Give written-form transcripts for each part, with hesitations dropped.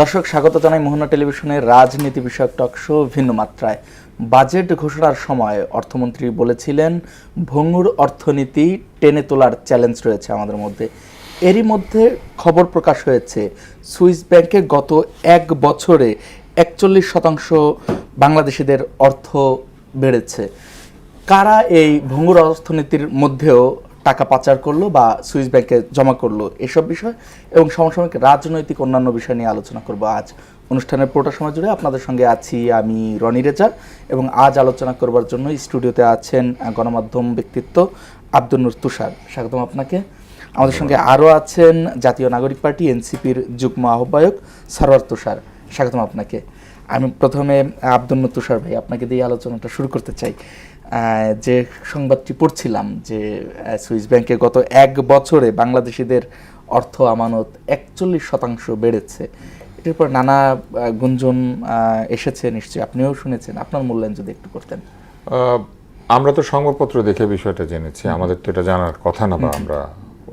দর্শক স্বাগত জানাই মোহনা টেলিভিশনের রাজনীতি বিষয়ক টক শো ভিন্ন মাত্রায়। বাজেট ঘোষণার সময় অর্থমন্ত্রী বলেছিলেন ভঙ্গুর অর্থনীতি টেনে তোলার চ্যালেঞ্জ রয়েছে আমাদের মধ্যে। এরই মধ্যে খবর প্রকাশ হয়েছে সুইস ব্যাংকে গত এক বছরে 41% বাংলাদেশিদের অর্থ বেড়েছে। কারা এই ভঙ্গুর অর্থনীতির মধ্যেও টাকা পাচার করলো বা সুইস ব্যাংকে জমা করলো এসব বিষয় এবং সমসাময়িক রাজনৈতিক অন্যান্য বিষয় নিয়ে আলোচনা করব আজ অনুষ্ঠানের পুরোটা সময় জুড়ে। আপনাদের সঙ্গে আছি আমি রনি রেজা এবং আজ আলোচনা করবার জন্য স্টুডিওতে আছেন গণমাধ্যম ব্যক্তিত্ব আব্দুল নূর তুষার। স্বাগতম আপনাকে। আমাদের সঙ্গে আরও আছেন জাতীয় নাগরিক পার্টি এনসিপির যুগ্ম আহ্বায়ক সরওয়ার তুষার। স্বাগতম আপনাকে। আমি প্রথমে আব্দুল নূর তুষার ভাই আপনাকে দিয়ে আলোচনাটা শুরু করতে চাই। যে সংবাদটি পড়ছিলাম যে সুইস ব্যাংকে গত এক বছরে বাংলাদেশিদের অর্থ আমানত 41% বেড়েছে, এটির পর নানা গুঞ্জন এসেছে, নিশ্চয়ই আপনিও শুনেছেন। আপনার মূল্যায়ন যদি একটু করতেন। আমরা তো সংবাদপত্র দেখে বিষয়টা জেনেছি, আমাদের তো এটা জানার কথা না, বা আমরা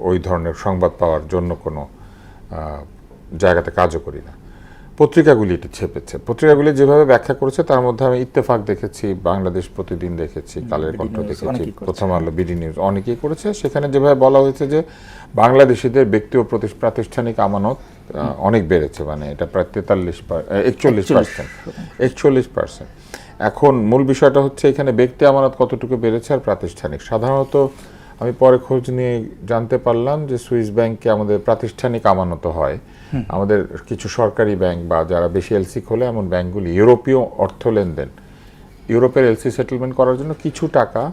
ওই ধরনের সংবাদ পাওয়ার জন্য কোনো জায়গাতে কাজও করি না। পত্রিকাগুলি এটি ছেপেছে, পত্রিকাগুলি যেভাবে ব্যাখ্যা করেছে তার মধ্যে আমি ইত্তেফাক দেখেছি, বাংলাদেশ প্রতিদিন দেখেছি, কালের কণ্ঠ দেখেছি, প্রথম আলো, বিডি নিউজ, অনেকেই করেছে। সেখানে যেভাবে বলা হয়েছে যে বাংলাদেশিদের ব্যক্তি ও প্রাতিষ্ঠানিক আমানত অনেক বেড়েছে, মানে এটা প্রায় 41%। এখন মূল বিষয়টা হচ্ছে এখানে ব্যক্তি আমানত কতটুকু বেড়েছে আর প্রাতিষ্ঠানিক। সাধারণত আমি পরে খোঁজ নিয়ে জানতে পারলাম যে সুইস ব্যাংকে আমাদের প্রাতিষ্ঠানিক আমানত হয়। আমাদের কিছু সরকারি ব্যাংক বা যারা বেশি এলসি খোলে এমন ব্যাংকগুলি ইউরোপীয় অর্থ লেনদেন, ইউরোপের এলসি সেটেলমেন্ট করার জন্য কিছু টাকা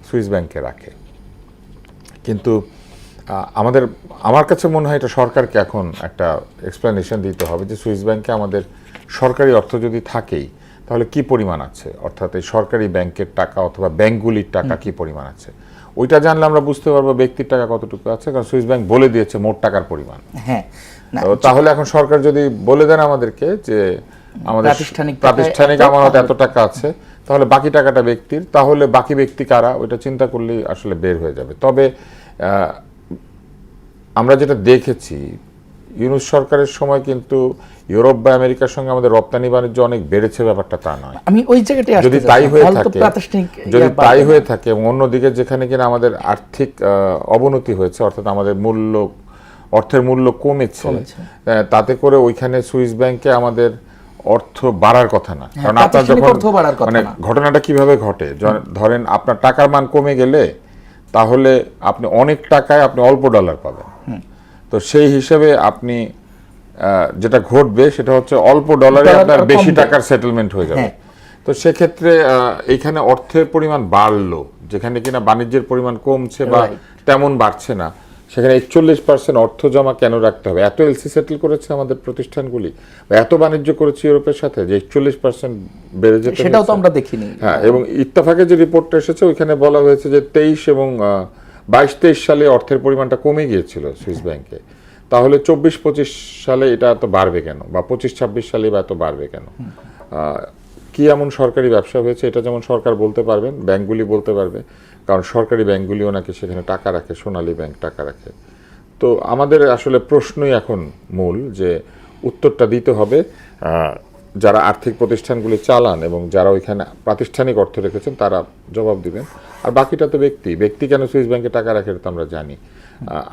সুইস ব্যাংকে রাখে। কিন্তু আমার কাছে মনে হয় এটা সরকারকে এখন একটা এক্সপ্লেনেশন দিতে হবে যে সুইস ব্যাংকে আমাদের সরকারি অর্থ যদি থাকেই তাহলে কি পরিমাণ আছে, অর্থাৎ এই সরকারি ব্যাংকের টাকা অথবা ব্যাংকগুলির টাকা কি পরিমাণ আছে। ওইটা জানলে আমরা বুঝতে পারবো ব্যক্তির টাকা কতটুকু আছে, কারণ সুইস ব্যাংক বলে দিয়েছে মোট টাকার পরিমাণ। হ্যাঁ, তাহলে এখন সরকার যদি বলে দেন আমাদেরকে যে আমাদের প্রাতিষ্ঠানিক আমানত এত টাকা আছে, তাহলে বাকি টাকাটা ব্যক্তির, তাহলে বাকি ব্যক্তি কারা ওইটা চিন্তা করলেই আসলে বের হয়ে যাবে। তবে আমরা যেটা দেখেছি ইউনূস সরকারের সময় কিন্তু ইউরোপ বা আমেরিকার সঙ্গে আমাদের রপ্তানি বাণিজ্য অনেক বেড়েছে, ব্যাপারটা তা নয়। আমি ওই জায়গাটায় যদি তাই হয়ে থাকে এবং অন্যদিকে যেখানে কিনা আমাদের আর্থিক অবনতি হয়েছে, অর্থাৎ আমাদের অর্থের মূল্য কমেছে, তাতে করে ওইখানে সুইস ব্যাংকে আমাদের অর্থ বাড়ার কথা না। কারণ আপনার যখন মানে ঘটনাটা কিভাবে ঘটে, ধরেন আপনার টাকার মান কমে গেলে তাহলে আপনি অনেক টাকায় আপনি অল্প ডলার পাবেন। তো সেই হিসেবে আপনি যেটা ঘটবে সেটা হচ্ছে অল্প ডলারে আপনার বেশি টাকার সেটেলমেন্ট হয়ে যাবে। তো সেক্ষেত্রে এইখানে অর্থের পরিমাণ বাড়লো, যেখানে কিনা বাণিজ্যের পরিমাণ কমছে বা তেমন বাড়ছে না, সেখানে 41% অর্থ জমা কেন রাখতে হবে? এত এলসি সেটেল করেছে আমাদের প্রতিষ্ঠানগুলি, এত বাণিজ্য করেছে ইউরোপের সাথে যে 41% বেড়ে যেতে, সেটাও তো আমরা দেখিনি। হ্যাঁ, এবং ইত্তেফাকে যে রিপোর্টটা এসেছে ওইখানে বলা হয়েছে যে 23 এবং 22-23 সালে অর্থের পরিমাণটা কমে গিয়েছিল সুইস ব্যাংকে, তাহলে 24-25 সালে এটা এত বাড়বে কেন, বা 25-26 সালে বা এত বাড়বে কেন? কি এমন সরকারি ব্যবসা হয়েছে? এটা যেমন সরকার বলতে পারবেন, ব্যাংকগুলি বলতে পারবে, কারণ সরকারি ব্যাংকগুলিও নাকি সেখানে টাকা রাখে, সোনালী ব্যাংক টাকা রাখে। তো আমাদের আসলে প্রশ্নই এখন মূল যে উত্তরটা দিতে হবে যারা আর্থিক প্রতিষ্ঠানগুলি চালান এবং যারা ওইখানে প্রাতিষ্ঠানিক অর্থ রেখেছেন তারা জবাব দিবেন। আর বাকিটা তো ব্যক্তি কেন সুইস ব্যাংকে টাকা রাখে তো আমরা জানি।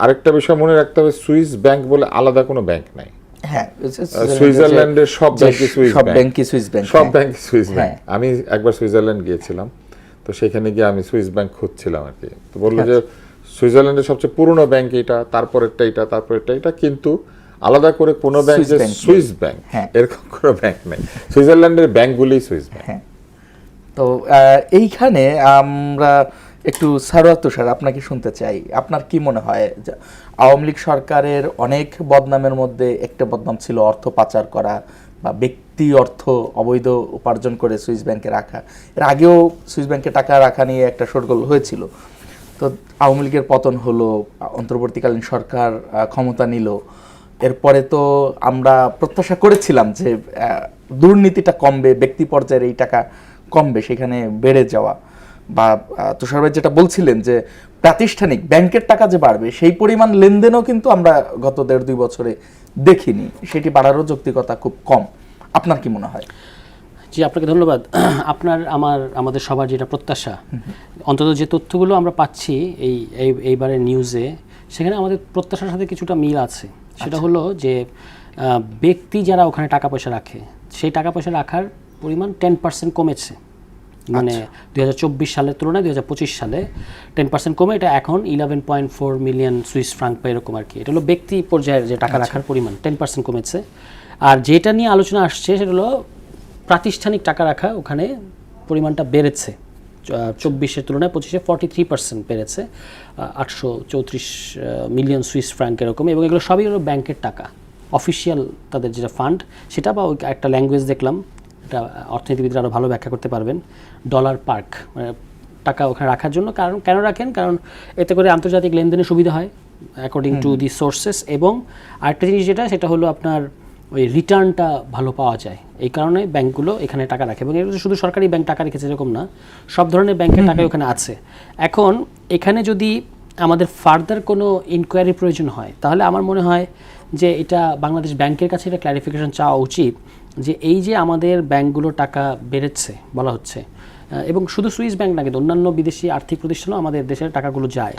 আরেকটা বিষয় মনে রাখতে হবে, সুইস ব্যাংক বলে আলাদা কোনো ব্যাংক নাই। সুইজারল্যান্ডের সব ব্যাংকই সুইস ব্যাংক। আমি একবার সুইজারল্যান্ড গিয়েছিলাম, তো সেখানে গিয়ে আমি সুইস ব্যাংক খুঁজছিলাম আর কি। তো বললো যে সুইজারল্যান্ডের সবচেয়ে পুরনো ব্যাংক এটা, তারপরেরটা এটা, তারপরেরটা এটা, কিন্তু আলাদা করে কোনো ব্যাংক যে সুইস ব্যাংক এরকম কোনো ব্যাংক নেই। সুইজারল্যান্ডের ব্যাংকগুলি সুইস ব্যাংক। তো এইখানে আমরা একটু সরওয়ার তুষার আপনাকে শুনতে চাই, আপনার কি মনে হয় আওয়ামী লীগ সরকারের অনেক বদনামের মধ্যে একটা বদনাম ছিল অর্থ পাচার করা বা ব্যক্তি অর্থ অবৈধ উপার্জন করে সুইস ব্যাংকে রাখা। এর আগেও সুইস ব্যাংকে টাকা রাখা নিয়ে একটা শোরগোল হয়েছিল। তো আওয়ামী লীগের পতন হলো, অন্তর্বর্তীকালীন সরকার ক্ষমতা নিল, এরপরে তো আমরা প্রত্যাশা করেছিলাম যে দুর্নীতিটা কমবে, ব্যক্তি পর্যায়ের এই টাকা কমবে, সেখানে বেড়ে যাওয়া বা তুষার ভাই যেটা বলছিলেন যে প্রাতিষ্ঠানিক ব্যাংকের টাকা যে বাড়বে সেই পরিমাণ লেনদেনও কিন্তু আমরা গত 1.5-2 বছরে দেখিনি, সেটি বাড়ারও যৌক্তিকতা খুব কম। আপনার কি মনে হয়? জি, আপনাকে ধন্যবাদ। আমাদের সবার যেটা প্রত্যাশা, অন্তত যে তথ্যগুলো আমরা পাচ্ছি এইবারের নিউজে, সেখানে আমাদের প্রত্যাশার সাথে কিছুটা মিল আছে। সেটা হলো যে ব্যক্তি যারা ওখানে টাকা পয়সা রাখে, সেই টাকা পয়সা রাখার পরিমাণ 10% কমেছে। মানে 2024 সালের তুলনায় 2025 সালে 10% কমে এটা এখন 11.4 মিলিয়ন সুইস ফ্রাঙ্ক বা এরকম আর কি। এটা হলো ব্যক্তি পর্যায়ের যে টাকা রাখার পরিমাণ 10% কমেছে। আর যেটা নিয়ে আলোচনা আসছে সেটা হলো প্রাতিষ্ঠানিক টাকা রাখা, ওখানে পরিমাণটা বেড়েছে 24-এর তুলনায় 25-এ 43% বেড়েছে, 834 মিলিয়ন সুইস ফ্রাঙ্ক এরকম। এবং এগুলো সবই হলো ব্যাংকের টাকা, অফিসিয়াল তাদের যেটা ফান্ড সেটা, বা একটা ল্যাঙ্গুয়েজ দেখলাম, এটা অর্থনীতিবিদরা আরও ভালো ব্যাখ্যা করতে পারবেন, ডলার পার্ক, মানে টাকা ওখানে রাখার জন্য। কারণ কেন রাখেন? কারণ এতে করে আন্তর্জাতিক লেনদেনের সুবিধা হয় অ্যাকর্ডিং টু দি সোর্সেস। এবং আরেকটা জিনিস সেটা হলো আপনার ওই রিটার্নটা ভালো পাওয়া যায়, এই কারণে ব্যাংকগুলো এখানে টাকা রাখে। এবং এগুলো শুধু সরকারি ব্যাংক টাকা রেখেছে এরকম না, সব ধরনের ব্যাংকের টাকা ওখানে আছে। এখন এখানে যদি আমাদের ফার্দার কোনো ইনকোয়ারি প্রয়োজন হয়, তাহলে আমার মনে হয় যে এটা বাংলাদেশ ব্যাংকের কাছে এটা ক্ল্যারিফিকেশন চাওয়া উচিত যে এই যে আমাদের ব্যাংকগুলো টাকা বেড়েছে বলা হচ্ছে, এবং শুধু সুইস ব্যাংক না, কিন্তু অন্যান্য বিদেশি আর্থিক প্রতিষ্ঠানও আমাদের দেশের টাকাগুলো যায়,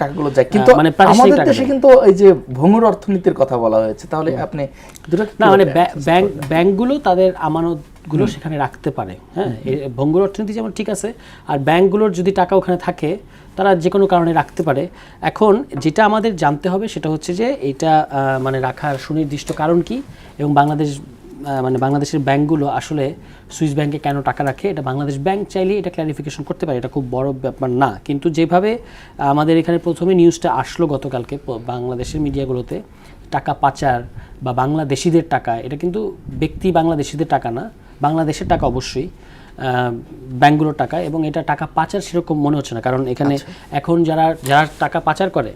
কিন্তু মানে আমাদের দেশে কিন্তু এই যে ভঙ্গুর অর্থনীতির কথা বলা হয়েছে, তাহলে আপনি না, মানে ব্যাংকগুলো তাদের আমানতগুলো সেখানে রাখতে পারে। হ্যাঁ, ভঙ্গুর অর্থনীতি যেমন ঠিক আছে, আর ব্যাংকগুলোর যদি টাকা ওখানে থাকে তারা যে কোনো কারণে রাখতে পারে। এখন যেটা আমাদের জানতে হবে সেটা হচ্ছে যে এটা মানে রাখার সুনির্দিষ্ট কারণ কি, এবং বাংলাদেশের ব্যাংকগুলো আসলে সুইস ব্যাংকে কেন টাকা রাখে, এটা বাংলাদেশ ব্যাংক চাইলে এটা ক্ল্যারিফিকেশন করতে পারে, এটা খুব বড় ব্যাপার না। কিন্তু যেভাবে আমাদের এখানে প্রথমে নিউজটা আসলো গতকালকে বাংলাদেশের মিডিয়াগুলোতে, টাকা পাচার বা বাংলাদেশিদের টাকা, এটা কিন্তু ব্যক্তি বাংলাদেশিদের টাকা না, বাংলাদেশের টাকা অবশ্যই, ব্যাংকগুলোর টাকা। এবং এটা টাকা পাচার সেরকম মনে হচ্ছে না, কারণ এখানে এখন যারা টাকা পাচার করে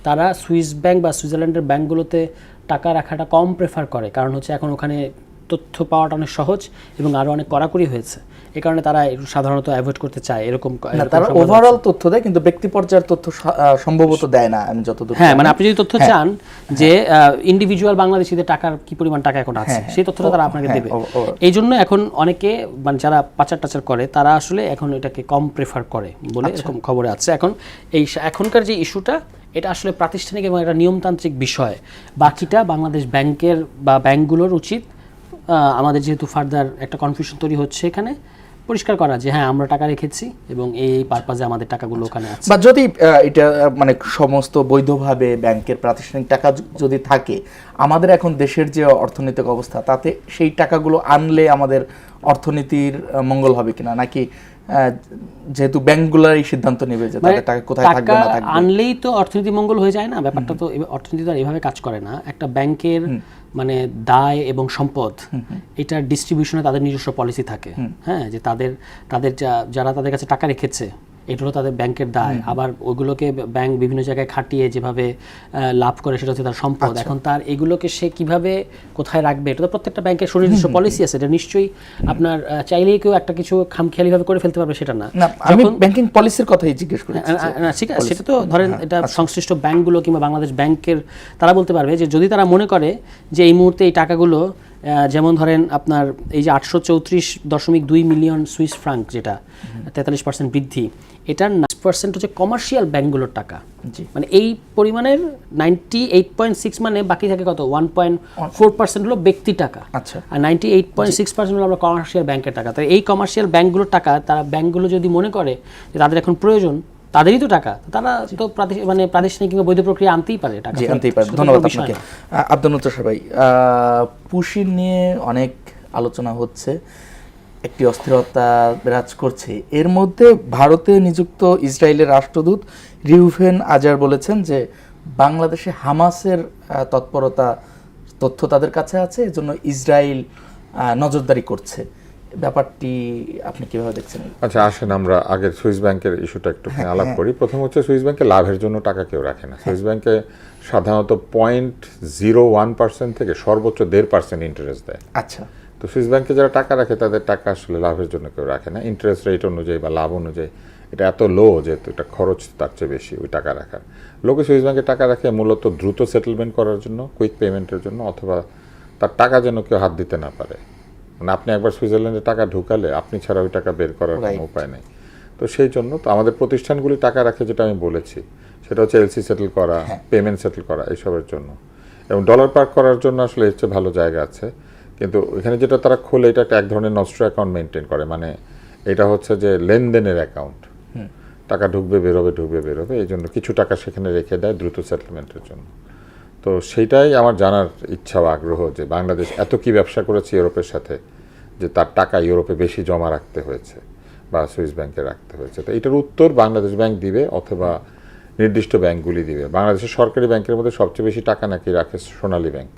তারা সুইস ব্যাংক বা সুইজারল্যান্ডের ব্যাংকগুলোতে টাকা রাখাটা কম প্রেফার করে, কারণ হচ্ছে এখন ওখানে তথ্য পাওয়াটা অনেক সহজ এবং আরও অনেক কড়াকড়ি হয়েছে, এই কারণে তারা সাধারণত অ্যাভয়েড করতে চায় এরকম। তারা ওভারঅল তথ্য দেয়, কিন্তু ব্যক্তি পর্যায়ের তথ্য সম্ভবত দেয় না, আমি যতদূর। হ্যাঁ, মানে আপনি যদি তথ্য চান যে ইন্ডিভিজুয়াল বাংলাদেশিদের টাকার কি পরিমাণ টাকা এখন আছে, সেই তথ্যটা তারা আপনাকে দেবে। এই জন্য এখন অনেকে মানে যারা পাচার টাচার করে তারা আসলে এখন এটাকে কম প্রেফার করে বলে এরকম খবরে আছে। এখন এখনকার যে ইস্যুটা, এটা আসলে প্রাতিষ্ঠানিক এবং একটা নিয়মতান্ত্রিক বিষয়। বাকিটা বাংলাদেশ ব্যাংকের বা ব্যাংকগুলোর উচিত, আমাদের যেহেতু ফার্দার একটা কনফিউশন তৈরি হচ্ছে এখানে, পরিষ্কার করা যে হ্যাঁ আমরা টাকা রেখেছি এবং এই পারপাজে আমাদের টাকাগুলো ওখানে আছে। বা যদি এটা মানে সমস্ত বৈধভাবে ব্যাংকের প্রাতিষ্ঠানিক টাকা যদি থাকে, আমাদের এখন দেশের যে অর্থনৈতিক অবস্থা, তাতে সেই টাকাগুলো আনলে আমাদের অর্থনীতির মঙ্গল হবে কিনা, নাকি যেহেতু ব্যাংকগুলোই সিদ্ধান্ত নেবে যে তাদের টাকা কোথায় থাকবে না থাকবে, আনলেই তো অর্থনীতি মঙ্গল হয়ে যায় না? ব্যাপারটা তো অর্থনীতি তো এভাবে কাজ করে না। একটা ব্যাংকের মানে দায় এবং সম্পদ, এটা ডিস্ট্রিবিউশনে তাদের নিজস্ব পলিসি থাকে। হ্যাঁ, যে তাদের যারা তাদের কাছে টাকা রেখেছে, এটা হলো তাদের ব্যাংকের দায়। আবার ওইগুলোকে ব্যাংক বিভিন্ন জায়গায় খাটিয়ে যেভাবে লাভ করে সেটা হচ্ছে তার সম্পদ। এখন তার এগুলোকে সে কিভাবে কোথায় রাখবে, এটা তো প্রত্যেকটা ব্যাংকের সুনির্দিষ্ট পলিসি আছে। এটা নিশ্চয়ই আপনার চাইলেই কেউ একটা কিছু খামখেয়ালিভাবে করে ফেলতে পারবে সেটা না। আমি ব্যাংকিং পলিসির কথাই জিজ্ঞেস করেছি। ঠিক আছে, সেটা তো ধরেন এটা সংশ্লিষ্ট ব্যাংকগুলো কিংবা বাংলাদেশ ব্যাংকের তারা বলতে পারবে যে যদি তারা মনে করে যে এই মুহূর্তে এই টাকাগুলো, যেমন ধরেন আপনার এই যে 834.2 মিলিয়ন সুইস ফ্রাঙ্ক, যেটা 43% বৃদ্ধি, এটার 90% হচ্ছে কমার্শিয়াল ব্যাংকগুলোর টাকা। মানে এই পরিমাণের 98.6, মানে বাকি থাকে কত 1.4% হলো ব্যক্তি টাকা, আর 98.6% হলো আমরা কমার্শিয়াল ব্যাংকের টাকা। তাই এই কমার্শিয়াল ব্যাংকগুলোর টাকা তারা ব্যাংকগুলো যদি মনে করে যে তাদের এখন প্রয়োজন, তাদেরই তো টাকা, তারা তো মানে প্রাতিষ্ঠানিক কিংবা বৈধ প্রক্রিয়া আনতেই পারে টাকা। ধন্যবাদ আপনাকে। আব্দুল মুত্তাসির ভাই, পুশিন নিয়ে অনেক আলোচনা হচ্ছে, একটি অস্থিরতা বিরাজ করছে। এর মধ্যে ভারতে নিযুক্ত ইসরায়েলের রাষ্ট্রদূত রিউভেন আজার বলেছেন যে বাংলাদেশে হামাসের তৎপরতা তথ্য তাদের কাছে আছে, এজন্য ইসরায়েল নজরদারি করছে। ব্যাপারটি আপনি কিভাবে দেখছেন? আচ্ছা, আসেন আমরা আগের সুইস ব্যাংকের ইস্যুটা একটু আলাপ করি। প্রথম হচ্ছে সুইস ব্যাংকে লাভের জন্য টাকা কেউ রাখে না। সুইস ব্যাংকে সাধারণত 0.01% থেকে সর্বোচ্চ 1.5% ইন্টারেস্ট দেয়। আচ্ছা, তো সুইস ব্যাংকে যারা টাকা রাখে তাদের টাকা আসলে লাভের জন্য কেউ রাখে না, ইন্টারেস্ট রেট অনুযায়ী বা লাভ অনুযায়ী এটা এত লো যে এটা খরচ তার চেয়ে বেশি ওই টাকা রাখার। লোকে সুইস ব্যাংকে টাকা রাখে মূলত দ্রুত সেটেলমেন্ট করার জন্য, কুইক পেমেন্টের জন্য, অথবা তার টাকা যেন কেউ হাত দিতে না পারে। মানে আপনি একবার সুইজারল্যান্ডে টাকা ঢুকালে আপনি ছাড়া ওই টাকা বের করার কোনো উপায় নেই। তো সেই জন্য তো আমাদের প্রতিষ্ঠানগুলি টাকা রাখে, যেটা আমি বলেছি, সেটা হচ্ছে এলসি সেটেল করা, পেমেন্ট সেটেল করা, এইসবের জন্য। এবং ডলার পার্ক করার জন্য আসলে এর চেয়ে ভালো জায়গা আছে, কিন্তু এখানে যেটা তারা খোলে এটা এক ধরনের নস্ট্রো অ্যাকাউন্ট মেনটেন করে। মানে এটা হচ্ছে যে লেনদেনের অ্যাকাউন্ট, টাকা ঢুকবে বেরোবে, এই জন্য কিছু টাকা সেখানে রেখে দেয় দ্রুত সেটেলমেন্টের জন্য। তো সেইটাই আমার জানার ইচ্ছা ও আগ্রহ, যে বাংলাদেশ এত কি ব্যবসা করেছে ইউরোপের সাথে যে তার টাকা ইউরোপে বেশি জমা রাখতে হয়েছে বা সুইস ব্যাংকে রাখতে হয়েছে। তো এটার উত্তর বাংলাদেশ ব্যাংক দিবে অথবা নির্দিষ্ট ব্যাংকগুলি দিবে। বাংলাদেশের সরকারি ব্যাংকের মধ্যে সবচেয়ে বেশি টাকা নাকি রাখে সোনালী ব্যাংক।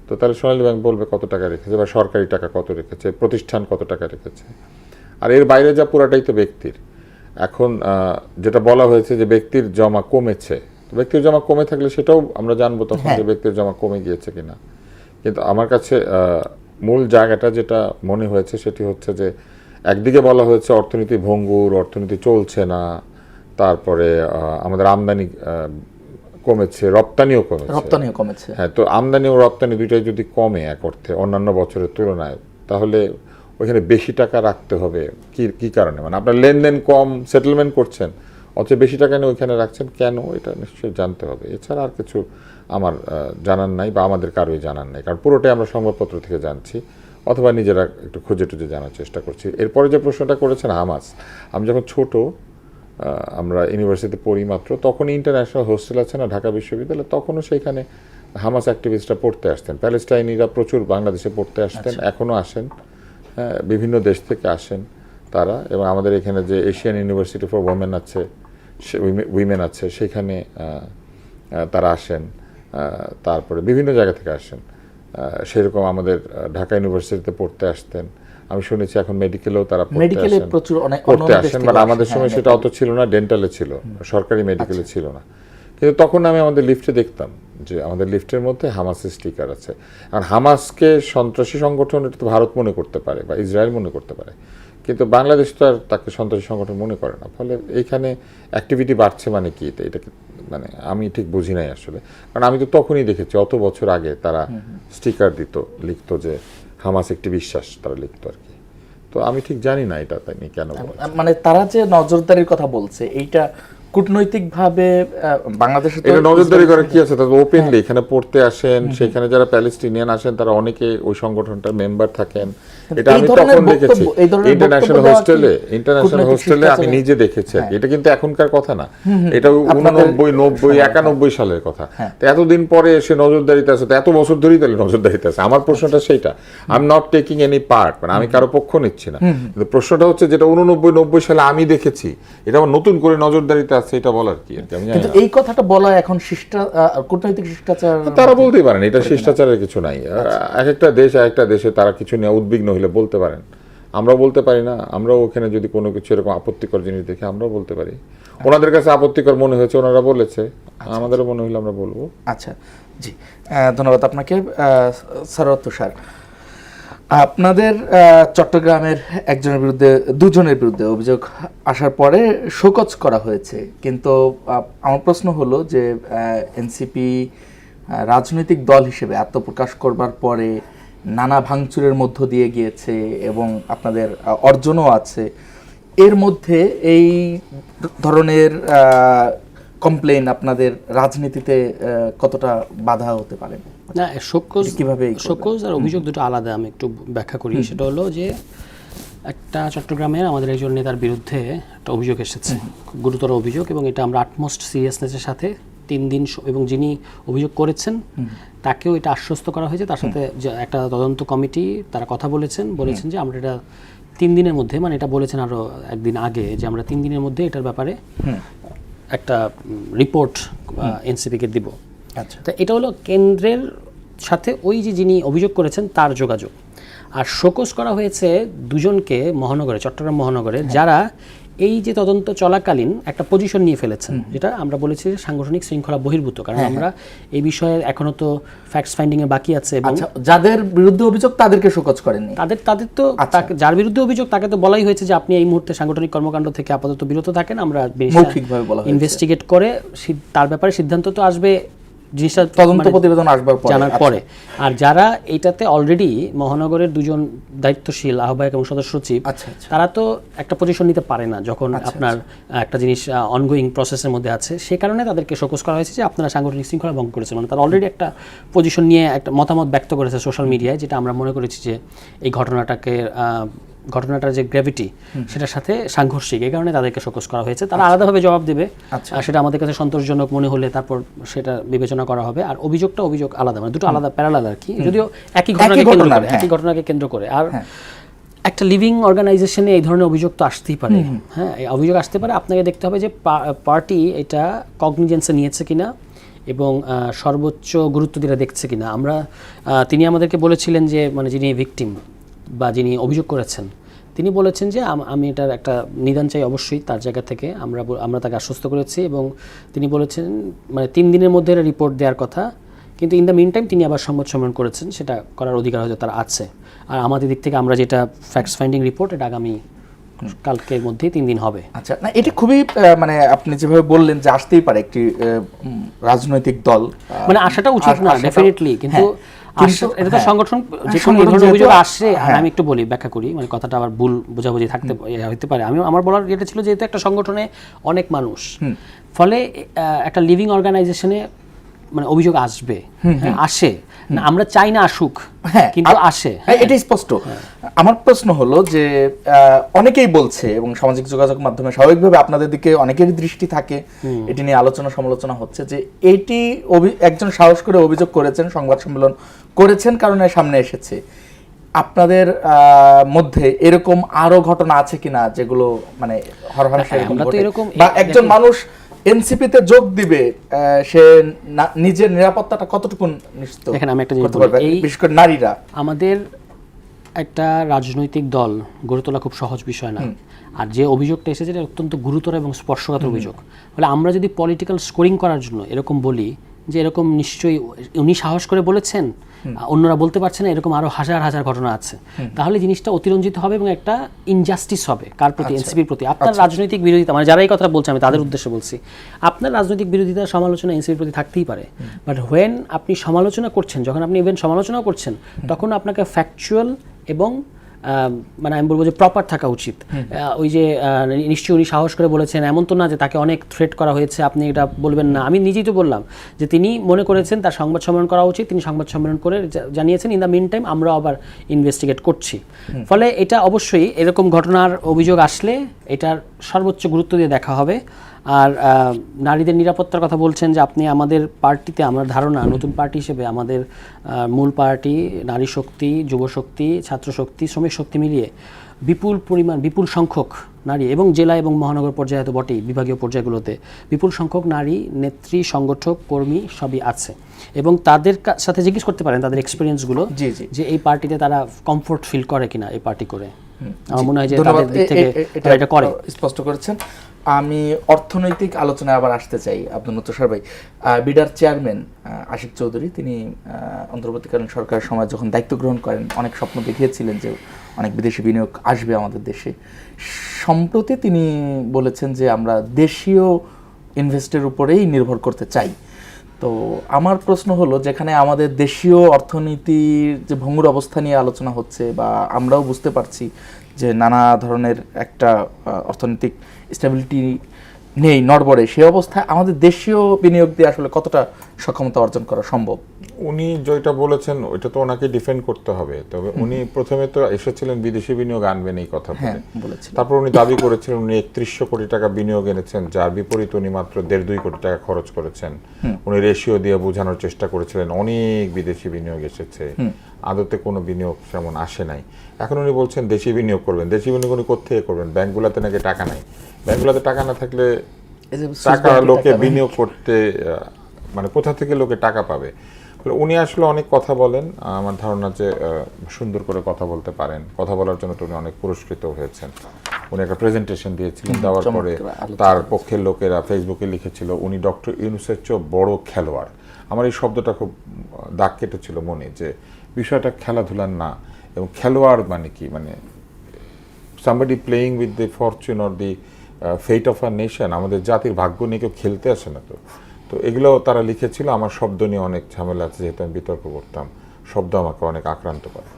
তো তাহলে সোনালী ব্যাংক বলবে কত টাকা রেখেছে, বা সরকারি টাকা কত রেখেছে, প্রতিষ্ঠান কত টাকা রেখেছে। আর এর বাইরে যা পুরাটাই তো ব্যক্তির। এখন যেটা বলা হয়েছে যে ব্যক্তির জমা কমেছে, তো ব্যক্তির জমা কমে থাকলে সেটাও আমরা জানবো তখন যে ব্যক্তির জমা কমে গিয়েছে কিনা। কিন্তু আমার কাছে মূল জায়গাটা যেটা মনে হয়েছে সেটি হচ্ছে যে একদিকে বলা হয়েছে অর্থনীতি ভঙ্গুর, অর্থনীতি চলছে না, তারপরে আমাদের আমদানি কমেছে, রপ্তানিও কমেছে। হ্যাঁ, তো আমদানি ও রপ্তানি দুইটাই যদি কমে এক অর্থে অন্যান্য বছরের তুলনায়, তাহলে ওইখানে বেশি টাকা রাখতে হবে কি কারণে? মানে আপনার লেনদেন কম, সেটেলমেন্ট করছেন, অথচ বেশি টাকা নিয়ে ওইখানে রাখছেন কেন? এটা নিশ্চয়ই জানতে হবে। এছাড়া আর কিছু আমার জানার নাই, বা আমাদের কারোই জানার নাই, কারণ পুরোটাই আমরা সংবাদপত্র থেকে জানছি অথবা নিজেরা একটু খুঁজে টুজে জানার চেষ্টা করছি। এরপরে যে প্রশ্নটা করেছেন হামাস, আমি যখন ছোট, আমরা ইউনিভার্সিটিতে পড়ি মাত্র, তখন ইন্টারন্যাশনাল হোস্টেল আছে না ঢাকা বিশ্ববিদ্যালয়, তখনও সেইখানে হামাস অ্যাক্টিভিস্টরা পড়তে আসতেন। প্যালেস্টাইনিরা প্রচুর বাংলাদেশে পড়তে আসতেন, এখনও আসেন, বিভিন্ন দেশ থেকে আসেন তারা। এবং আমাদের এখানে যে এশিয়ান ইউনিভার্সিটি ফর ওমেন আছে, উইমেন আছে, সেখানে তারা আসেন, তারপরে বিভিন্ন জায়গা থেকে আসেন। সেরকম আমাদের ঢাকা ইউনিভার্সিটিতে পড়তে আসতেন। আমি শুনেছি এখন মেডিকেলেও তারা পড়তে আসেন, বাট আমাদের সময় সেটা অত ছিল না, ডেন্টালে ছিল, সরকারি মেডিকেলে ছিল না। কিন্তু তখন আমি আমাদের লিফটে দেখতাম যে আমাদের লিফটের মধ্যে হামাসের স্টিকার আছে। আর হামাসকে সন্ত্রাসী সংগঠন এটা তো ভারত মনে করতে পারে বা ইসরায়েল মনে করতে পারে, কিন্তু বাংলাদেশ তো আর তাকে সন্ত্রাসী সংগঠন মনে করে না। ফলে এইখানে অ্যাক্টিভিটি বাড়ছে মানে কি, এটাকে মানে আমি ঠিক বুঝি নাই আসলে। কারণ আমি তো তখনই দেখেছি, অত বছর আগে তারা স্টিকার দিত, লিখতো যে হামাস একটি বিশ্বাস, তারা লিখতো আর কি। তো আমি ঠিক জানি না এটা তাই কেন, মানে তারা যে নজরদারির কথা বলছে, এইটা কূটনৈতিকভাবে বাংলাদেশে এটা নজরদারি করার কি আছে? তারা ওপেনলি এখানে পড়তে আসেন, সেখানে যারা প্যালেস্টিনিয়ান আসেন তারা অনেকে ওই সংগঠনটার মেম্বার থাকেন। এটা আমি তখন দেখেছি ইন্টারন্যাশনাল হোস্টেলে আমি নিজে দেখেছি আর কি। এটা কিন্তু এখনকার কথা না, এটা 89, 90, 91 সালের কথা। তো এতদিন পরে এসে নজরদারিতে আছে, তো এত বছর ধরেই তাহলে নজরদারিতে আছে। আমার প্রশ্নটা সেইটা, I am not taking any part, মানে আমি কারো পক্ষ নিচ্ছি না, কিন্তু প্রশ্নটা হচ্ছে যেটা 89, 90 সালে আমি দেখেছি, এটা আবার নতুন করে নজরদারিতে আছে, এটা বলার কি আর কি? আমি জানি না। এই কথাটা বলা এখন কূটনৈতিক শিষ্টাচার, তারা বলতেই পারেন, এটা শিষ্টাচারের কিছু নাই। এক একটা দেশে তারা কিছু নিয়ে উদ্বিগ্ন হলে বলতে পারেন, আমরা বলতে পারি না? আমরাও ওখানে যদি কোনো কিছু এরকম আপত্তিকর জিনিস দেখে আমরাও বলতে পারি। ওনাদের কাছে আপত্তিকর মনে হয়েছে, ওনারা বলেছে, আমাদেরও মনে হলে আমরা বলবো। আচ্ছা, জি, ধন্যবাদ আপনাকে সারওয়ার তুষার। আপনাদের চট্টগ্রামের দুজনের বিরুদ্ধে অভিযোগ আসার পরে শোকজ করা হয়েছে, কিন্তু আমার প্রশ্ন হলো যে এনসিপি রাজনৈতিক দল হিসেবে আত্মপ্রকাশ করবার পরে নানা ভাঙচুরের মধ্য দিয়ে গিয়েছে এবং আপনাদের অর্জনও আছে, এর মধ্যে এই ধরনের কমপ্লেইন আপনাদের রাজনীতিতে কতটা বাধা হতে পারে? না, শোকজ আর অভিযোগ দুটো আলাদা। আমি একটু ব্যাখ্যা করি। সেটা হলো যে একটা চট্টগ্রামের আমাদের একজন নেতার বিরুদ্ধে একটা অভিযোগ এসেছে, খুব গুরুতর অভিযোগ, এবং এটা আমরা আটমোস্ট সিরিয়াসনেসের সাথে 3 দিন, এবং যিনি অভিযোগ করেছেন তাকেও এটা আশ্বস্ত করা হয়েছে। তার সাথে একটা তদন্ত কমিটি তারা কথা বলেছেন যে আমরা এটা 3 দিনের মধ্যে, মানে এটা বলেছেন আরো একদিন আগে, যে আমরা 3 দিনের মধ্যে এটার ব্যাপারে একটা রিপোর্ট এনসিপিকে দিব। আচ্ছা, তো এটা হলো কেন্দ্রের সাথে ওই যে যিনি অভিযোগ করেছেন তার যোগাযোগ। আর শোকজ করা হয়েছে দুজনকে চট্টগ্রাম মহানগরে, যারা এই যে তদন্ত চলাকালীন একটা পজিশন নিয়ে ফেলেছেন, যেটা আমরা বলেছি যে সাংগঠনিক শৃঙ্খলা বহির্ভূত, কারণ আমরা এই বিষয়ে এখনো তো ফ্যাক্টস ফাইন্ডিং এর বাকি আছে। এবং আচ্ছা, যাদের বিরুদ্ধে অভিযোগ তাদেরকে শোকজ করেননি? তাদের তো যার বিরুদ্ধে অভিযোগ তাকে তো বলাই হয়েছে যে আপনি এই মুহূর্তে সাংগঠনিক কর্মকাণ্ড থেকে আপাতত বিরত থাকেন, আমরা মৌখিকভাবে বলা হয়েছে। ইনভেস্টিগেট করে তার ব্যাপারে সিদ্ধান্ত তো আসবে জিনিসটা তদন্ত প্রতিবেদন আসবার পরে, জানার পরে। আর যারা এটাতে অলরেডি মহানগরের দুজন দায়িত্বশীল আহ্বায়ক এবং সদস্য সচিব, তারা তো একটা পজিশন নিতে পারে না যখন আপনার একটা জিনিস অনগোয়িং প্রসেসের মধ্যে আছে। সে কারণে তাদেরকে শোকজ করা হয়েছে যে আপনারা সাংগঠনিক শৃঙ্খলা ভঙ্গ করেছেন। মানে তারা অলরেডি একটা পজিশন নিয়ে একটা মতামত ব্যক্ত করেছে সোশ্যাল মিডিয়ায়, যেটা আমরা মনে করেছি যে এই ঘটনাটার যে গ্র্যাভিটি সেটার সাথে সাংঘর্ষিক, এই কারণে তাদেরকে শোকজ করা হয়েছে। তারা আলাদাভাবে জবাব দেবে, সেটা আমাদের কাছে সন্তোষজনক মনে হলে তারপর সেটা বিবেচনা করা হবে। আর অভিযোগ আলাদা, মানে দুটো আলাদা প্যারালাল আর কি, যদিও একই ঘটনাকে কেন্দ্র করে। আর একটা লিভিং অর্গানাইজেশনে এই ধরনের অভিযোগ তো আসতেই পারে। হ্যাঁ, এই অভিযোগ আসতে পারে। আপনাকে দেখতে হবে যে পার্টি এটা কগনিজেন্সে নিয়েছে কিনা এবং সর্বোচ্চ গুরুত্ব দিয়ে দেখছে কিনা। তিনি আমাদেরকে বলেছিলেন যে মানে যিনি ভিকটিম বা যিনি অভিযোগ করেছেন, তিনি বলেছেন যে আমি এটার একটা নিদান চাই অবশ্যই তার জায়গা থেকে। আমরা তাকে আশ্বস্ত করেছি এবং তিনি বলেছেন মানে 3 দিনের মধ্যে রিপোর্ট দেওয়ার কথা, কিন্তু ইন দ্য মিন টাইম তিনি আবার সংবাদ সম্মেলন করেছেন, সেটা করার অধিকার হয়তো তার আছে। আর আমাদের দিক থেকে আমরা যেটা ফ্যাক্টস ফাইন্ডিং রিপোর্ট, এটা আগামী কালকের মধ্যেই 3 দিন হবে। আচ্ছা, না এটা খুবই মানে আপনি যেভাবে বললেন যে আসতেই পারে একটি রাজনৈতিক দল, মানে আসাটা উচিত না ডেফিনেটলি, কিন্তু এটা তো সংগঠন যে কোনো ধরনের অভিযোগ আসে। আমি একটু বলি, ব্যাখ্যা করি, মানে কথাটা আবার ভুল বোঝাবুঝি হতে পারে। আমার বলার এটা ছিল যেহেতু একটা সংগঠনে অনেক মানুষ, ফলে একটা লিভিং অর্গানাইজেশনে মানে অভিযোগ আসবে, আসে না, আমরা চাই না আসুক, কিন্তু আসে, এটাই স্পষ্ট। আমার প্রশ্ন হলো যে অনেকেই বলছে এবং সামাজিক যোগাযোগ মাধ্যমে স্বাভাবিকভাবে আপনাদের দিকে অনেকেরই দৃষ্টি থাকে, এটি নিয়ে আলোচনা সমালোচনা হচ্ছে যে এটি একজন সাহস করে অভিযোগ করেছেন, সংবাদ সম্মেলন করেছেন কারণে সামনে এসেছে। আপনাদের মধ্যে এরকম আরো ঘটনা আছে কিনা যেগুলো মানে হরহামেশা এরকম, বা একজন মানুষ এনসিপিতে যোগ দিবে, সে নিজের নিরাপত্তাটা কতটুকু নিশ্চিত করতে পারবে, বিশেষ করে নারীরা? আমাদের একটা রাজনৈতিক দল গড়ে তোলা খুব সহজ বিষয় না। আর যে অভিযোগটা এসেছে এটা অত্যন্ত গুরুতর এবং স্পর্শকাতর অভিযোগ। ফলে আমরা যদি পলিটিক্যাল স্কোরিং করার জন্য এরকম বলি যে এরকম নিশ্চয়ই উনি সাহস করে বলেছেন, অন্যরা বলতে পারছে না, এরকম আরো হাজার হাজার ঘটনা আছে, তাহলে জিনিসটা অতিরঞ্জিত হবে এবং একটা ইনজাস্টিস হবে কার প্রতি? এনসিপির প্রতি। আপনার রাজনৈতিক বিরোধিতা, মানে যারা এই কথা বলছে আমি তাদের উদ্দেশ্যে বলছি, আপনার রাজনৈতিক বিরোধিতা সমালোচনা এনসিপির প্রতি থাকতেই পারে, বাট হোয়েন আপনি সমালোচনা করছেন, যখন আপনি ইভেন সমালোচনা করছেন, তখন আপনাকে ফ্যাকচুয়াল এবং মানে আমি বলবো যে প্রপার থাকা উচিত। ওই যে নিশ্চয়ই উনি সাহস করে বলেছেন এমন তো না যে তাকে অনেক থ্রেট করা হয়েছে, আপনি এটা বলবেন না। আমি নিজেই তো বললাম যে তিনি মনে করেছেন তার সংবাদ সম্মেলন করা উচিত, তিনি সংবাদ সম্মেলন করে জানিয়েছেন। ইন দ্য মিন টাইম আমরা আবার ইনভেস্টিগেট করছি। ফলে এটা অবশ্যই এরকম ঘটনার অভিযোগ আসলে এটার সর্বোচ্চ গুরুত্ব দিয়ে দেখা হবে। আর নারীদের নিরাপত্তার কথা বলছেন যে আপনি, আমাদের পার্টিতে আমার ধারণা নতুন পার্টি হিসেবে আমাদের মূল পার্টি নারী শক্তি, যুব শক্তি, ছাত্র শক্তি, শ্রমিক শক্তি মিলিয়ে বিপুল সংখ্যক নারী, এবং জেলা এবং মহানগর পর্যায়ে তো বটেই, বিভাগীয় পর্যায়গুলোতে বিপুল সংখ্যক নারী নেত্রী, সংগঠক, কর্মী সবই আছে। এবং তাদের সাথে জিজ্ঞেস করতে পারেন তাদের এক্সপিরিয়েন্সগুলো, যে এই পার্টিতে তারা কমফোর্ট ফিল করে কিনা এই পার্টি করে। আমার মনে হয় যে তাদের দিক থেকে এটা করে। স্পষ্ট করেছেন। আমি অর্থনৈতিক আলোচনায় আবার আসতে চাই। আব্দুল মুত্তাসির ভাই, বিডার চেয়ারম্যান আশিক চৌধুরী, তিনি অন্তর্বর্তীকালীন সরকারের সময় যখন দায়িত্ব গ্রহণ করেন অনেক স্বপ্ন দেখিয়েছিলেন যে অনেক বিদেশি বিনিয়োগ আসবে আমাদের দেশে। সম্প্রতি তিনি বলেছেন যে আমরা দেশীয় ইনভেস্টের উপরেই নির্ভর করতে চাই। তো আমার প্রশ্ন হলো, যেখানে আমাদের দেশীয় অর্থনীতির যে ভঙ্গুর অবস্থা নিয়ে আলোচনা হচ্ছে, বা আমরাও বুঝতে পারছি যে নানা ধরনের একটা অর্থনৈতিক স্টেবিলিটি নেই, নড়বড়ে, সেই অবস্থায় আমাদের দেশীয় বিনিয়োগ দিয়ে আসলে কতটা সক্ষমতা অর্জন করা সম্ভব? উনি যেটা বলেছেন ওইটা তো ওনাকে ডিফেন্ড করতে হবে। তবে উনি প্রথমে তো এসেছিলেন বিদেশি বিনিয়োগ আনবেন এই কথা বলেছিলেন, তারপর উনি দাবি করেছিলেন উনি 3100 কোটি টাকা বিনিয়োগ এনেছেন, যার বিপরীত উনি মাত্র 1.5-2 কোটি টাকা খরচ করেছেন। উনি রেশিও দিয়ে বোঝানোর চেষ্টা করেছিলেন অনেক বিদেশি বিনিয়োগ এসেছে, আদতে কোনো বিনিয়োগ তেমন আসে নাই। এখন উনি বলছেন দেশি বিনিয়োগ করবেন। দেশি বিনিয়োগ উনি কোত্থেকে করবেন? ব্যাংকগুলোতে নাকি টাকা নাই। ব্যাংকগুলোতে টাকা না থাকলে টাকা লোকে বিনিয়োগ করতে মানে কোথা থেকে লোকে টাকা পাবে? উনি আসলে অনেক কথা বলেন, আমার ধারণা যে সুন্দর করে কথা বলতে পারেন, কথা বলার জন্য তো উনি অনেক পুরস্কৃত হয়েছেন। উনি একটা প্রেজেন্টেশন দিয়েছিলেন, দেওয়ার পরে চমৎকার আলোচনা। তার পক্ষের লোকেরা ফেসবুকে লিখেছিল উনি ডক্টর ইউনূসের চেয়ে বড় খেলোয়াড়। আমার এই শব্দটা খুব দাগ কেটেছিল মনে, যে বিষয়টা খেলাধুলার না, এবং খেলোয়াড় মানে কি, মানে somebody playing with the fortune or the fate of a nation, আমাদের জাতির ভাগ্য নিয়ে কেউ খেলতে আসে না। তো এগুলো তারা লিখেছিল। আমার শব্দ নিয়ে অনেক ঝামেলা আছে, যেহেতু আমি বিতর্ক করতাম, শব্দ আমাকে অনেক আক্রান্ত করে।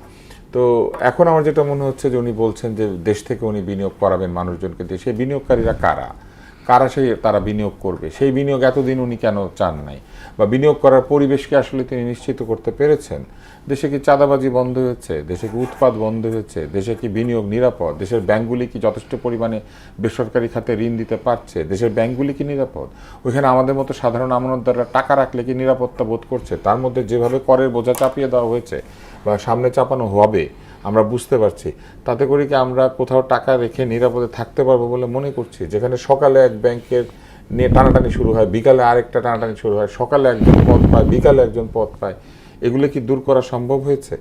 তো এখন আমার যেটা মনে হচ্ছে যে উনি বলছেন যে দেশ থেকে উনি বিনিয়োগ করাবেন মানুষজনকে দিয়ে, সেই বিনিয়োগকারীরা কারা সেই তারা বিনিয়োগ করবে, সেই বিনিয়োগ এতদিন উনি কেন চান নাই, বা বিনিয়োগ করার পরিবেশকে আসলে তিনি নিশ্চিত করতে পেরেছেন? দেশে কি চাঁদাবাজি বন্ধ হয়েছে? দেশে কি উৎপাদ বন্ধ হয়েছে? দেশে কি বিনিয়োগ নিরাপদ? দেশের ব্যাংকগুলি কি যথেষ্ট পরিমাণে বেসরকারি খাতে ঋণ দিতে পারছে? দেশের ব্যাংকগুলি কি নিরাপদ? ওইখানে আমাদের মতো সাধারণ আমানতদাররা টাকা রাখলে কি নিরাপত্তা বোধ করছে? তার মধ্যে যেভাবে করের বোঝা চাপিয়ে দেওয়া হয়েছে বা সামনে চাপানো হবে আমরা বুঝতে পারছি, তাতে করে কি আমরা কোথাও টাকা রেখে নিরাপদে থাকতে পারবো বলে মনে করছি? যেখানে সকালে এক ব্যাংকের নিয়ে টানাটানি শুরু হয়, বিকালে আরেকটা টানাটানি শুরু হয়, সকালে একজন পদ পায়, বিকালে একজন পদ পায়, এগুলো কি দূর করা সম্ভব হয়েছে?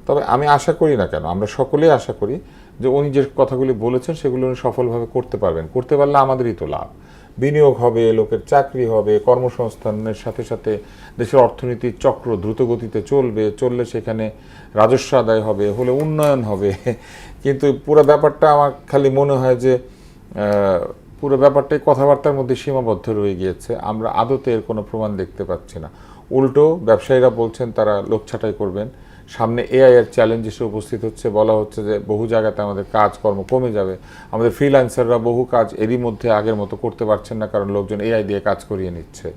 তবে আমি আশা করি না কেন, আমরা সকলেই আশা করি যে উনি যে কথাগুলি বলেছেন সেগুলো উনি সফলভাবে করতে পারবেন। করতে পারলে আমাদেরই তো লাভ, বিনিয়োগ হবে, লোকের চাকরি হবে, কর্মসংস্থানের সাথে সাথে দেশের অর্থনীতির চক্র দ্রুত গতিতে চললে সেখানে রাজস্ব আদায় হবে, হলে উন্নয়ন হবে। কিন্তু পুরো ব্যাপারটা আমার খালি মনে হয় যে পুরো ব্যাপারটাই কথাবার্তার মধ্যে সীমাবদ্ধ রয়ে গিয়েছে। আমরা আদতে এর কোনো প্রমাণ দেখতে পাচ্ছি না। উল্টো ব্যবসায়ীরা বলছেন তারা লোক ছাঁটাই করবেন, সামনে এআই এর চ্যালেঞ্জ এসে উপস্থিত হচ্ছে, বলা হচ্ছে যে বহু জায়গাতে আমাদের কাজকর্ম কমে যাবে, আমাদের ফ্রিল্যান্সাররা বহু কাজ এরই মধ্যে আগের মতো করতে পারছেন না, কারণ লোকজন এআই দিয়ে কাজ করিয়ে নিচ্ছে।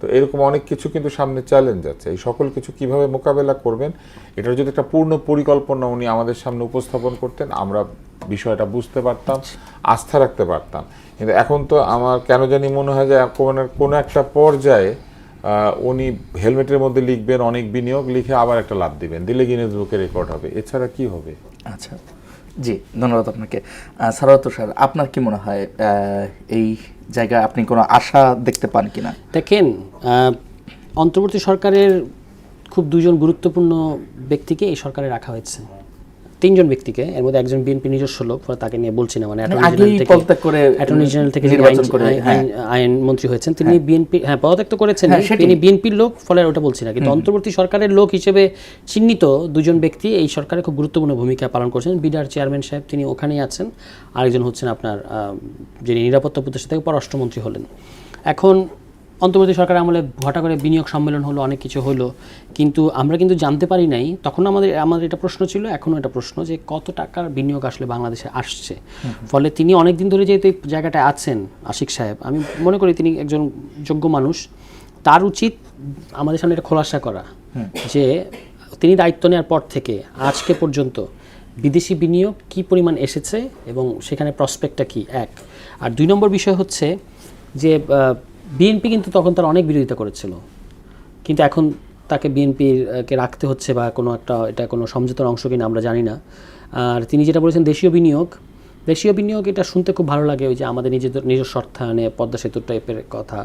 তো এরকম অনেক কিছু কিন্তু সামনে চ্যালেঞ্জ আছে। এই সকল কিছু কিভাবে মোকাবেলা করবেন, এটার যদি একটা পূর্ণ পরিকল্পনা উনি আমাদের সামনে উপস্থাপন করতেন, আমরা বিষয়টা বুঝতে পারতাম, আস্থা রাখতে পারতাম। কিন্তু এখন তো আমার কেন জানি মনে হয় যে কোনো একটা পর্যায়ে উনি হেলমেটের মধ্যে লিখবেন অনেক বিনিয়োগ, লিখে আবার একটা লাভ দিবেন, দিলে গিনেস বুকে রেকর্ড হবে, এছাড়া কি হবে? আচ্ছা, জি ধন্যবাদ আপনাকে। সারাত স্যার, আপনার কি মনে হয় এই জায়গায় আপনি কোনো আশা দেখতে পান কিনা? দেখেন, অন্তর্বর্তী সরকারের খুব দুজন গুরুত্বপূর্ণ ব্যক্তিকে এই সরকারে রাখা হয়েছে, তিনজন ব্যক্তিকে, এর মধ্যে একজন বিএনপি নিজস্ব লোক, ফলে তাকে নিয়ে বলছি না, মানে অ্যাটর্নি জেনারেল থেকে আইন মন্ত্রী হয়েছেন তিনি, বিএনপি পদত্যাগ তো করেছেন, তিনি বিএনপির লোক, ফলে ওটা বলছি না। কিন্তু অন্তর্বর্তী সরকারের লোক হিসেবে চিহ্নিত দুজন ব্যক্তি এই সরকারে খুব গুরুত্বপূর্ণ ভূমিকা পালন করছেন। বিডার চেয়ারম্যান সাহেব তিনি ওখানেই আছেন, আরেকজন হচ্ছেন আপনার যিনি নিরাপত্তা উপদেষ্টা থেকে পররাষ্ট্রমন্ত্রী হলেন। এখন অন্তর্বর্তী সরকার আমলে হঠাৎ করে বিনিয়োগ সম্মেলন হলো, অনেক কিছু হলো, কিন্তু আমরা কিন্তু জানতে পারি নাই, তখন আমাদের এটা প্রশ্ন ছিল, এখনও এটা প্রশ্ন, যে কত টাকার বিনিয়োগ আসলে বাংলাদেশে আসছে। ফলে তিনি অনেক দিন ধরে যেহেতু এই জায়গাটায় আছেন, আশিক সাহেব, আমি মনে করি তিনি একজন যোগ্য মানুষ, তার উচিত আমাদের সামনে এটা খোলাসা করা যে তিনি দায়িত্ব নেওয়ার পর থেকে আজকে পর্যন্ত বিদেশি বিনিয়োগ কী পরিমাণ এসেছে এবং সেখানে প্রসপেক্টটা কী, এক। আর দুই নম্বর বিষয় হচ্ছে যে বিএনপি কিন্তু তখন তার অনেক বিরোধিতা করেছিল, কিন্তু এখন তাকে বিএনপিকে রাখতে হচ্ছে, বা কোনো একটা এটা কোনো সমঝোতার অংশ কিনা আমরা জানি না। আর তিনি যেটা বলেছেন দেশীয় বিনিয়োগ, এটা শুনতে খুব ভালো লাগে, ওই যে আমাদের নিজস্ব অর্থায়নে পদ্মা সেতু টাইপের কথা।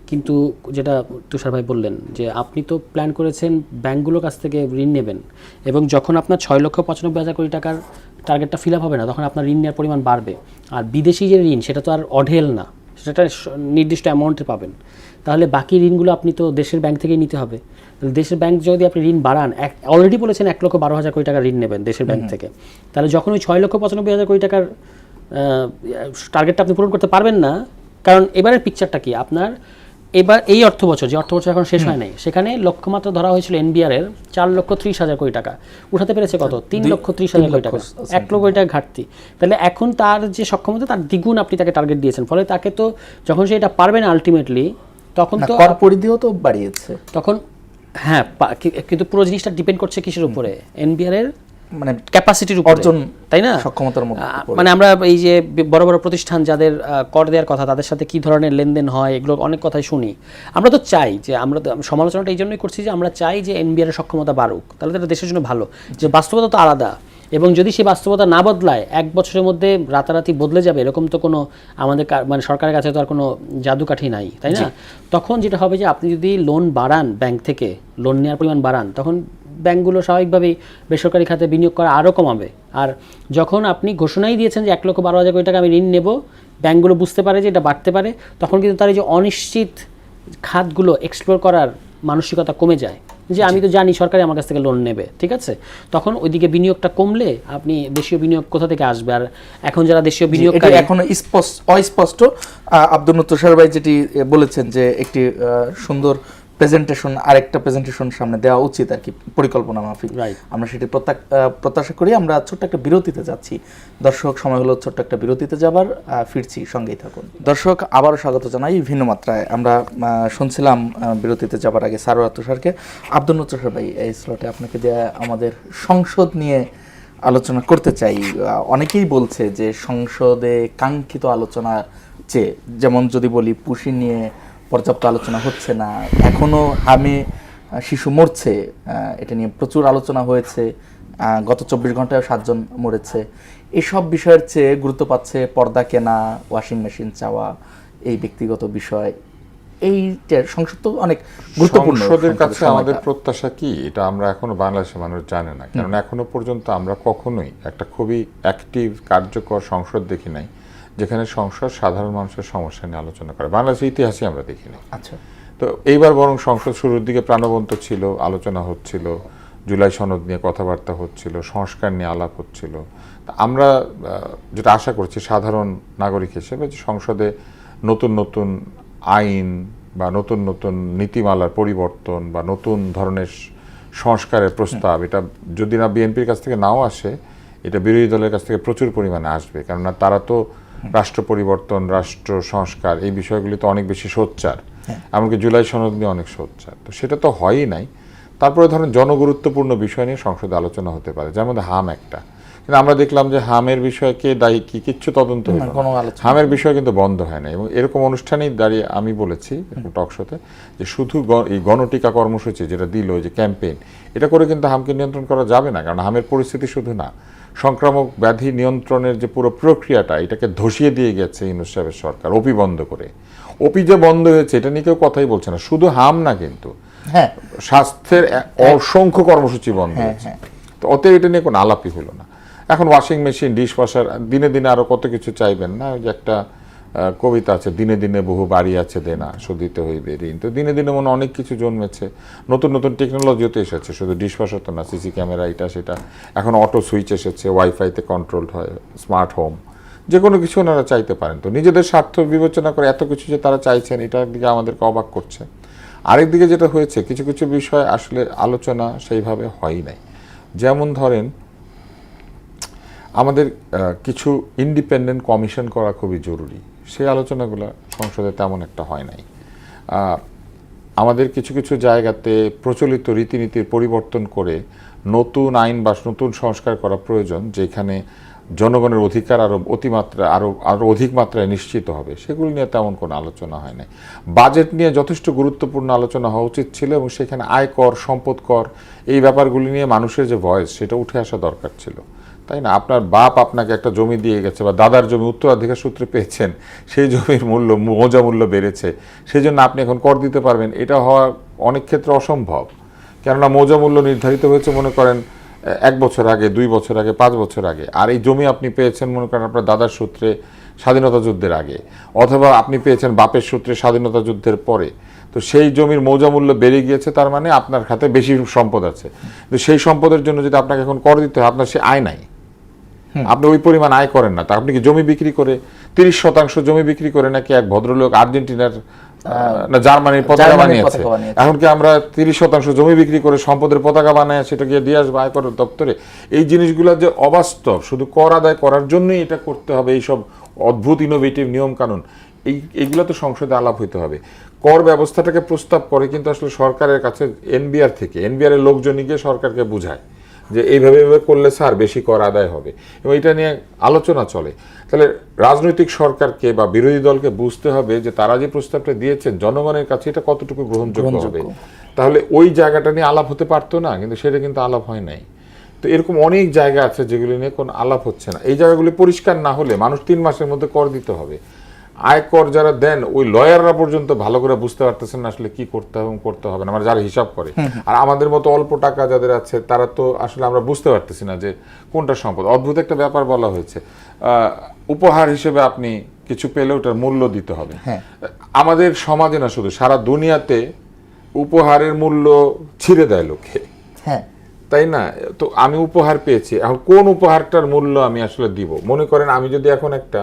কিন্তু যেটা তুষার ভাই বললেন যে আপনি তো প্ল্যান করেছেন ব্যাংকগুলোর কাছ থেকে ঋণ নেবেন, এবং যখন আপনার 6,95,000 কোটি টাকার টার্গেটটা ফিল আপ হবে না, তখন আপনার ঋণ নেওয়ার পরিমাণ বাড়বে। আর বিদেশি যে ঋণ সেটা তো আর অঢেল না, সেটা নির্দিষ্ট অ্যামাউন্টে পাবেন। তাহলে বাকি ঋণগুলো আপনি তো দেশের ব্যাংক থেকেই নিতে হবে। তাহলে দেশের ব্যাংক যদি আপনি ঋণ বাড়ান, অলরেডি বলেছেন 1,12,000 কোটি টাকা ঋণ নেবেন দেশের ব্যাংক থেকে, তাহলে যখন ওই 6,95,000 কোটি টাকার টার্গেটটা আপনি পূরণ করতে পারবেন না। কারণ এবারের পিকচারটা কি, আপনার এবার এই অর্থ বছর এখন শেষ হয় নাই, সেখানে লক্ষ্যমাত্রা ধরা হয়েছিল এনবিআর এর 4,30,000 কোটি টাকা, উঠাতে পেরেছে কত? 3,30,000 কোটি টাকা, 1 লক্ষ কোটি টাকা ঘাটতি। তাহলে এখন তার যে সক্ষমতা তার দ্বিগুণ আপনি তাকে টার্গেট দিয়েছেন, ফলে তাকে তো যখন সে এটা পারবে না আলটিমেটলি, তখন তো কর পরিধিও তো বাড়িয়েছে তখন। হ্যাঁ, কিন্তু পুরো জিনিসটা ডিপেন্ড করছে কিসের উপরে? এনবিআর এর মানে ক্যাপাসিটির উপর, অর্জন, তাই না? সক্ষমতার মধ্যে। মানে আমরা এই যে বড় বড় প্রতিষ্ঠান যাদের কর দেওয়ার কথা, তাদের সাথে কি ধরনের লেনদেন হয়, এগুলো অনেক কথাই শুনি। আমরা তো চাই যে, আমরা সমালোচনাটা এই জন্যই করছি যে আমরা চাই যে এনবিআর এর সক্ষমতা বাড়ুক, তাহলে এটা দেশের জন্য ভালো। যে বাস্তবতা তো আলাদা, এবং যদি সেই বাস্তবতা না বদলায়, 1 বছরের মধ্যে রাতারাতি বদলে যাবে এরকম তো কোনো আমাদের মানে সরকারের কাছে তো আর কোনো জাদুকাঠি নাই, তাই না? তখন যেটা হবে যে আপনি যদি লোন বাড়ান, ব্যাংক থেকে লোন নেওয়ার পরিমাণ বাড়ান, তখন ব্যাংকগুলো স্বাভাবিকভাবেই বেসরকারি খাতে বিনিয়োগ করা আরও কমাবে। আর যখন আপনি ঘোষণাই দিয়েছেন যে 1,12,000 কোটি টাকা আমি ঋণ নেব, ব্যাংকগুলো বুঝতে পারে যে এটা বাড়তে পারে, তখন কিন্তু তার এই যে অনিশ্চিত খাতগুলো এক্সপ্লোর করার মানসিকতা কমে যায়, যে আমি তো জানি সরকারই আমার কাছ থেকে লোন নেবে, ঠিক আছে। তখন ওইদিকে বিনিয়োগটা কমলে আপনি দেশীয় বিনিয়োগ কোথা থেকে আসবে? আর এখন যারা দেশীয় বিনিয়োগকারী, এখনো অস্পষ্ট। আব্দুল তুষার ভাই যেটি বলেছেন যে একটি সুন্দর প্রেজেন্টেশন, আরেকটা প্রেজেন্টেশন সামনে দেওয়া উচিত আর কি, পরিকল্পনা মাফিক। আমরা সেটি প্রত্যাশা করি। আমরা ছোট্ট একটা বিরতিতে যাচ্ছি। দর্শক, সময় হলো ছোট্ট একটা বিরতিতে যাবার, ফিরছি, সঙ্গেই থাকুন। দর্শক, আবারও স্বাগত জানাই ভিন্ন মাত্রায়। আমরা শুনছিলাম বিরতিতে যাবার আগে সারোয়ার তুষারকে। আব্দুল তুষার ভাই, এই স্লটে আপনাকে দেয়া আমাদের সংসদ নিয়ে আলোচনা করতে চাই। অনেকেই বলছে যে সংসদে কাঙ্ক্ষিত আলোচনা চেয়ে, যেমন যদি বলি পুশি নিয়ে পর্যাপ্ত আলোচনা হচ্ছে না, এখনো হামে শিশু মরছে, এটা নিয়ে প্রচুর আলোচনা হয়েছে। গত 24 ঘন্টায় 7 জন মরেছে। এসব বিষয়ের চেয়ে গুরুত্ব পাচ্ছে পর্দা কেনা, ওয়াশিং মেশিন চাওয়া, এই ব্যক্তিগত বিষয়। এই সংসদ তো অনেক গুরুত্বপূর্ণ। সংসদের কাছে আমাদের প্রত্যাশা কি, এটা আমরা এখনো বাংলাদেশের মানুষ জানে না। কারণ এখনো পর্যন্ত আমরা কখনোই একটা খুবই অ্যাক্টিভ কার্যকর সংসদ দেখি নাই যেখানে সংসদ সাধারণ মানুষের সমস্যা নিয়ে আলোচনা করে। বাংলাদেশের ইতিহাসে আমরা দেখিনি। আচ্ছা, তো এইবার বরং সংসদ শুরুর দিকে প্রাণবন্ত ছিল, আলোচনা হচ্ছিল, জুলাই সনদ নিয়ে কথাবার্তা হচ্ছিল, সংস্কার নিয়ে আলাপ হচ্ছিল। আমরা যেটা আশা করছি সাধারণ নাগরিক হিসেবে, যে সংসদে নতুন নতুন আইন বা নতুন নতুন নীতিমালার পরিবর্তন বা নতুন ধরনের সংস্কারের প্রস্তাব, এটা যদি না বিএনপির কাছ থেকে নাও আসে, এটা বিরোধী দলের কাছ থেকে প্রচুর পরিমাণে আসবে। কেননা তারা তো রাষ্ট্র পরিবর্তন, রাষ্ট্র সংস্কার, এই বিষয়গুলি তো অনেক বেশি সোচ্চার। এমনকি জুলাই সনদ নিয়ে অনেক সোচ্চার। তো সেটা তো হয়ই নাই। তারপরে ধরেন জনগুরুত্বপূর্ণ বিষয় নিয়ে সংসদে আলোচনা হতে পারে, যেমন হাম একটা। কিন্তু আমরা দেখলাম যে হামের বিষয়ে কে দায়ী কি কিচ্ছু তদন্ত হলো না। হামের বিষয় কিন্তু বন্ধ হয় না। এবং এরকম অনুষ্ঠানেই দাঁড়িয়ে আমি বলেছি টক শোতে যে শুধু এই গণটিকা কর্মসূচি যেটা দিল, যে ক্যাম্পেইন, এটা করে কিন্তু হামকে নিয়ন্ত্রণ করা যাবে না। কারণ হামের পরিস্থিতি শুধু না, সংক্রামক ব্যাধি নিয়ন্ত্রণের যে পুরো প্রক্রিয়াটা, এটাকে ধসিয়ে দিয়ে গেছে ইউনূস সাহেবের সরকার ওপি বন্ধ করে। ওপি যে বন্ধ হয়েছে এটা নিয়ে কেউ কথাই বলছে না। শুধু হাম না, কিন্তু স্বাস্থ্যের অসংখ্য কর্মসূচি বন্ধ হয়েছে। তো অতএব এটা নিয়ে কোনো আলাপই হলো না। এখন ওয়াশিং মেশিন, ডিশ ওয়াশার, দিনে দিনে আরো কত কিছু চাইবেন না। ওই যে একটা কবিতা আছে, দিনে দিনে বহু বাড়ি আছে দেনা, শোধিতে হইবে ঋণ। তো দিনে দিনে মনে অনেক কিছু জন্মেছে, নতুন নতুন টেকনোলজিও তো এসেছে। শুধু ডিশ ওয়াশার তো না, সিসি ক্যামেরা, এটা সেটা, এখন অটো সুইচ এসেছে, ওয়াইফাইতে কন্ট্রোলড হয়, স্মার্ট হোম, যে কোনো কিছু ওনারা চাইতে পারেন। তো নিজেদের স্বার্থ বিবেচনা করে এত কিছু যে তারা চাইছেন, এটা একদিকে আমাদেরকে অবাক করছে। আরেকদিকে যেটা হয়েছে, কিছু কিছু বিষয় আসলে আলোচনা সেইভাবে হয়ই নাই। যেমন ধরেন, আমাদের কিছু ইন্ডিপেন্ডেন্ট কমিশন করা খুবই জরুরি, সেই আলোচনাগুলো সংসদে তেমন একটা হয় নাই। আমাদের কিছু কিছু জায়গাতে প্রচলিত রীতিনীতির পরিবর্তন করে নতুন আইন বা নতুন সংস্কার করা প্রয়োজন, যেখানে জনগণের অধিকার আরও অধিক মাত্রায় নিশ্চিত হবে, সেগুলো নিয়ে তেমন কোনো আলোচনা হয় নাই। বাজেট নিয়ে যথেষ্ট গুরুত্বপূর্ণ আলোচনা হওয়া উচিত ছিল, এবং সেখানে আয়কর, সম্পদ কর, এই ব্যাপারগুলি নিয়ে মানুষের যে ভয়েস, সেটা উঠে আসা দরকার ছিল, তাই না? আপনার বাপ আপনাকে একটা জমি দিয়ে গেছে, বা দাদার জমি উত্তরাধিকার সূত্রে পেয়েছেন, সেই জমির মূল্য, মৌজা মূল্য বেড়েছে, সেই জন্য আপনি এখন কর দিতে পারবেন, এটা হওয়া অনেক ক্ষেত্রে অসম্ভব। কেননা মৌজা মূল্য নির্ধারিত হয়েছে মনে করেন 1 বছর আগে, 2 বছর আগে, 5 বছর আগে, আর এই জমি আপনি পেয়েছেন মনে করেন আপনার দাদার সূত্রে স্বাধীনতা যুদ্ধের আগে, অথবা আপনি পেয়েছেন বাপের সূত্রে স্বাধীনতা যুদ্ধের পরে। তো সেই জমির মৌজা মূল্য বেড়ে গিয়েছে, তার মানে আপনার খাতে বেশি সম্পদ আছে। তো সেই সম্পদের জন্য যদি আপনাকে এখন কর দিতে হয়, আপনার সে আয় নাই, আপনি ওই পরিমাণ আয় করেন না। তা আপনি কি জমি বিক্রি করে 30% জমি বিক্রি করে নাকি এক ভদ্রলোক আর্জেন্টিনার না জার্মানির পতাকা বানিয়েছে? এখন কি আমরা 30% জমি বিক্রি করে সম্পদের পতাকা বানায় সেটা গিয়ে দিয়ে আসবো আয়কর দপ্তরে? এই জিনিসগুলো যে অবাস্তব, শুধু কর আদায় করার জন্যই এটা করতে হবে, এইসব অদ্ভুত ইনোভেটিভ নিয়ম কানুন, এইগুলো তো সংসদে আলাপ হইতে হবে। কর ব্যবস্থাটাকে প্রস্তাব করে কিন্তু আসলে সরকারের কাছে এনবিআর এর লোকজনই গিয়ে সরকারকে বুঝায় যে এইভাবে করলে স্যার বেশি কর আদায় হবে, এবং এটা নিয়ে আলোচনা চলে। তাহলে রাজনৈতিক সরকারকে বা বিরোধী দলকে বুঝতে হবে যে তারা যে প্রস্তাবটা দিয়েছেন জনগণের কাছে এটা কতটুকু গ্রহণযোগ্য হবে। তাহলে ওই জায়গাটা নিয়ে আলাপ হতে পারতো না, কিন্তু সেটা কিন্তু আলাপ হয় নাই। তো এরকম অনেক জায়গা আছে যেগুলি নিয়ে কোনো আলাপ হচ্ছে না। এই জায়গাগুলি পরিষ্কার না হলে মানুষ 3 মাসের মধ্যে কর দিতে হবে। আয়কর যারা দেন ওই লয়াররা পর্যন্ত ভালো করে বুঝতে পারতেছেন না আসলে কি করতে হবে এবং করতে হবে না, মানে যারা হিসাব করে। আর আমাদের মতো অল্প টাকা যাদের আছে তারা তো আসলে আমরা বুঝতে পারতেছি না যে কোনটা সম্পদ। অদ্ভুত একটা ব্যাপার বলা হয়েছে, উপহার হিসেবে আপনি কিছু পেলে ওটার মূল্য দিতে হবে। আমাদের সমাজে না, শুধু সারা দুনিয়াতে উপহারের মূল্য ছিঁড়ে দেয় লোকে, হ্যাঁ তাই না? তো আমি উপহার পেয়েছি, এখন কোন উপহারটার মূল্য আমি আসলে দিব? মনে করেন আমি যদি এখন একটা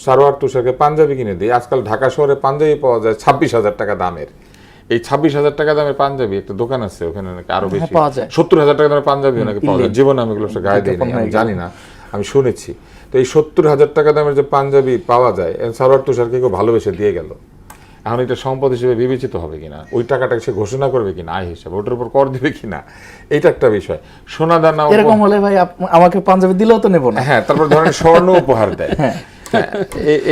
সারোয়ার তুষারকে পাঞ্জাবি কিনে দিই, আজকাল ঢাকা শহরে পাঞ্জাবি পাওয়া যায় 26,000 টাকা দামের। এই 26,000 টাকা দামের পাঞ্জাবি, একটা দোকান আছে ওখানে নাকি আরো বেশি, 70,000 টাকা দামের পাঞ্জাবি নাকি পাওয়া যায়। জীবনে আমি এগুলো গায়ে দিই, আমি জানি না, আমি শুনেছি। তো এই 70,000 টাকা দামের যে পাঞ্জাবি পাওয়া যায়, সারোয়ার তুষারকে কেউ ভালোবেসে দিয়ে গেল, এখন এটা সম্পদ হিসেবে বিবেচিত হবে কিনা, ওই টাকাটা সে ঘোষণা করবে কিনা আয় হিসাবে, ওটার উপর কর দিবে কিনা, এটা একটা বিষয়। সোনা দানা এরকম হলে ভাই আমাকে পাঞ্জাবি দিলেও তো নেব না। হ্যাঁ, তারপর ধরেন স্বর্ণ উপহার দেয়।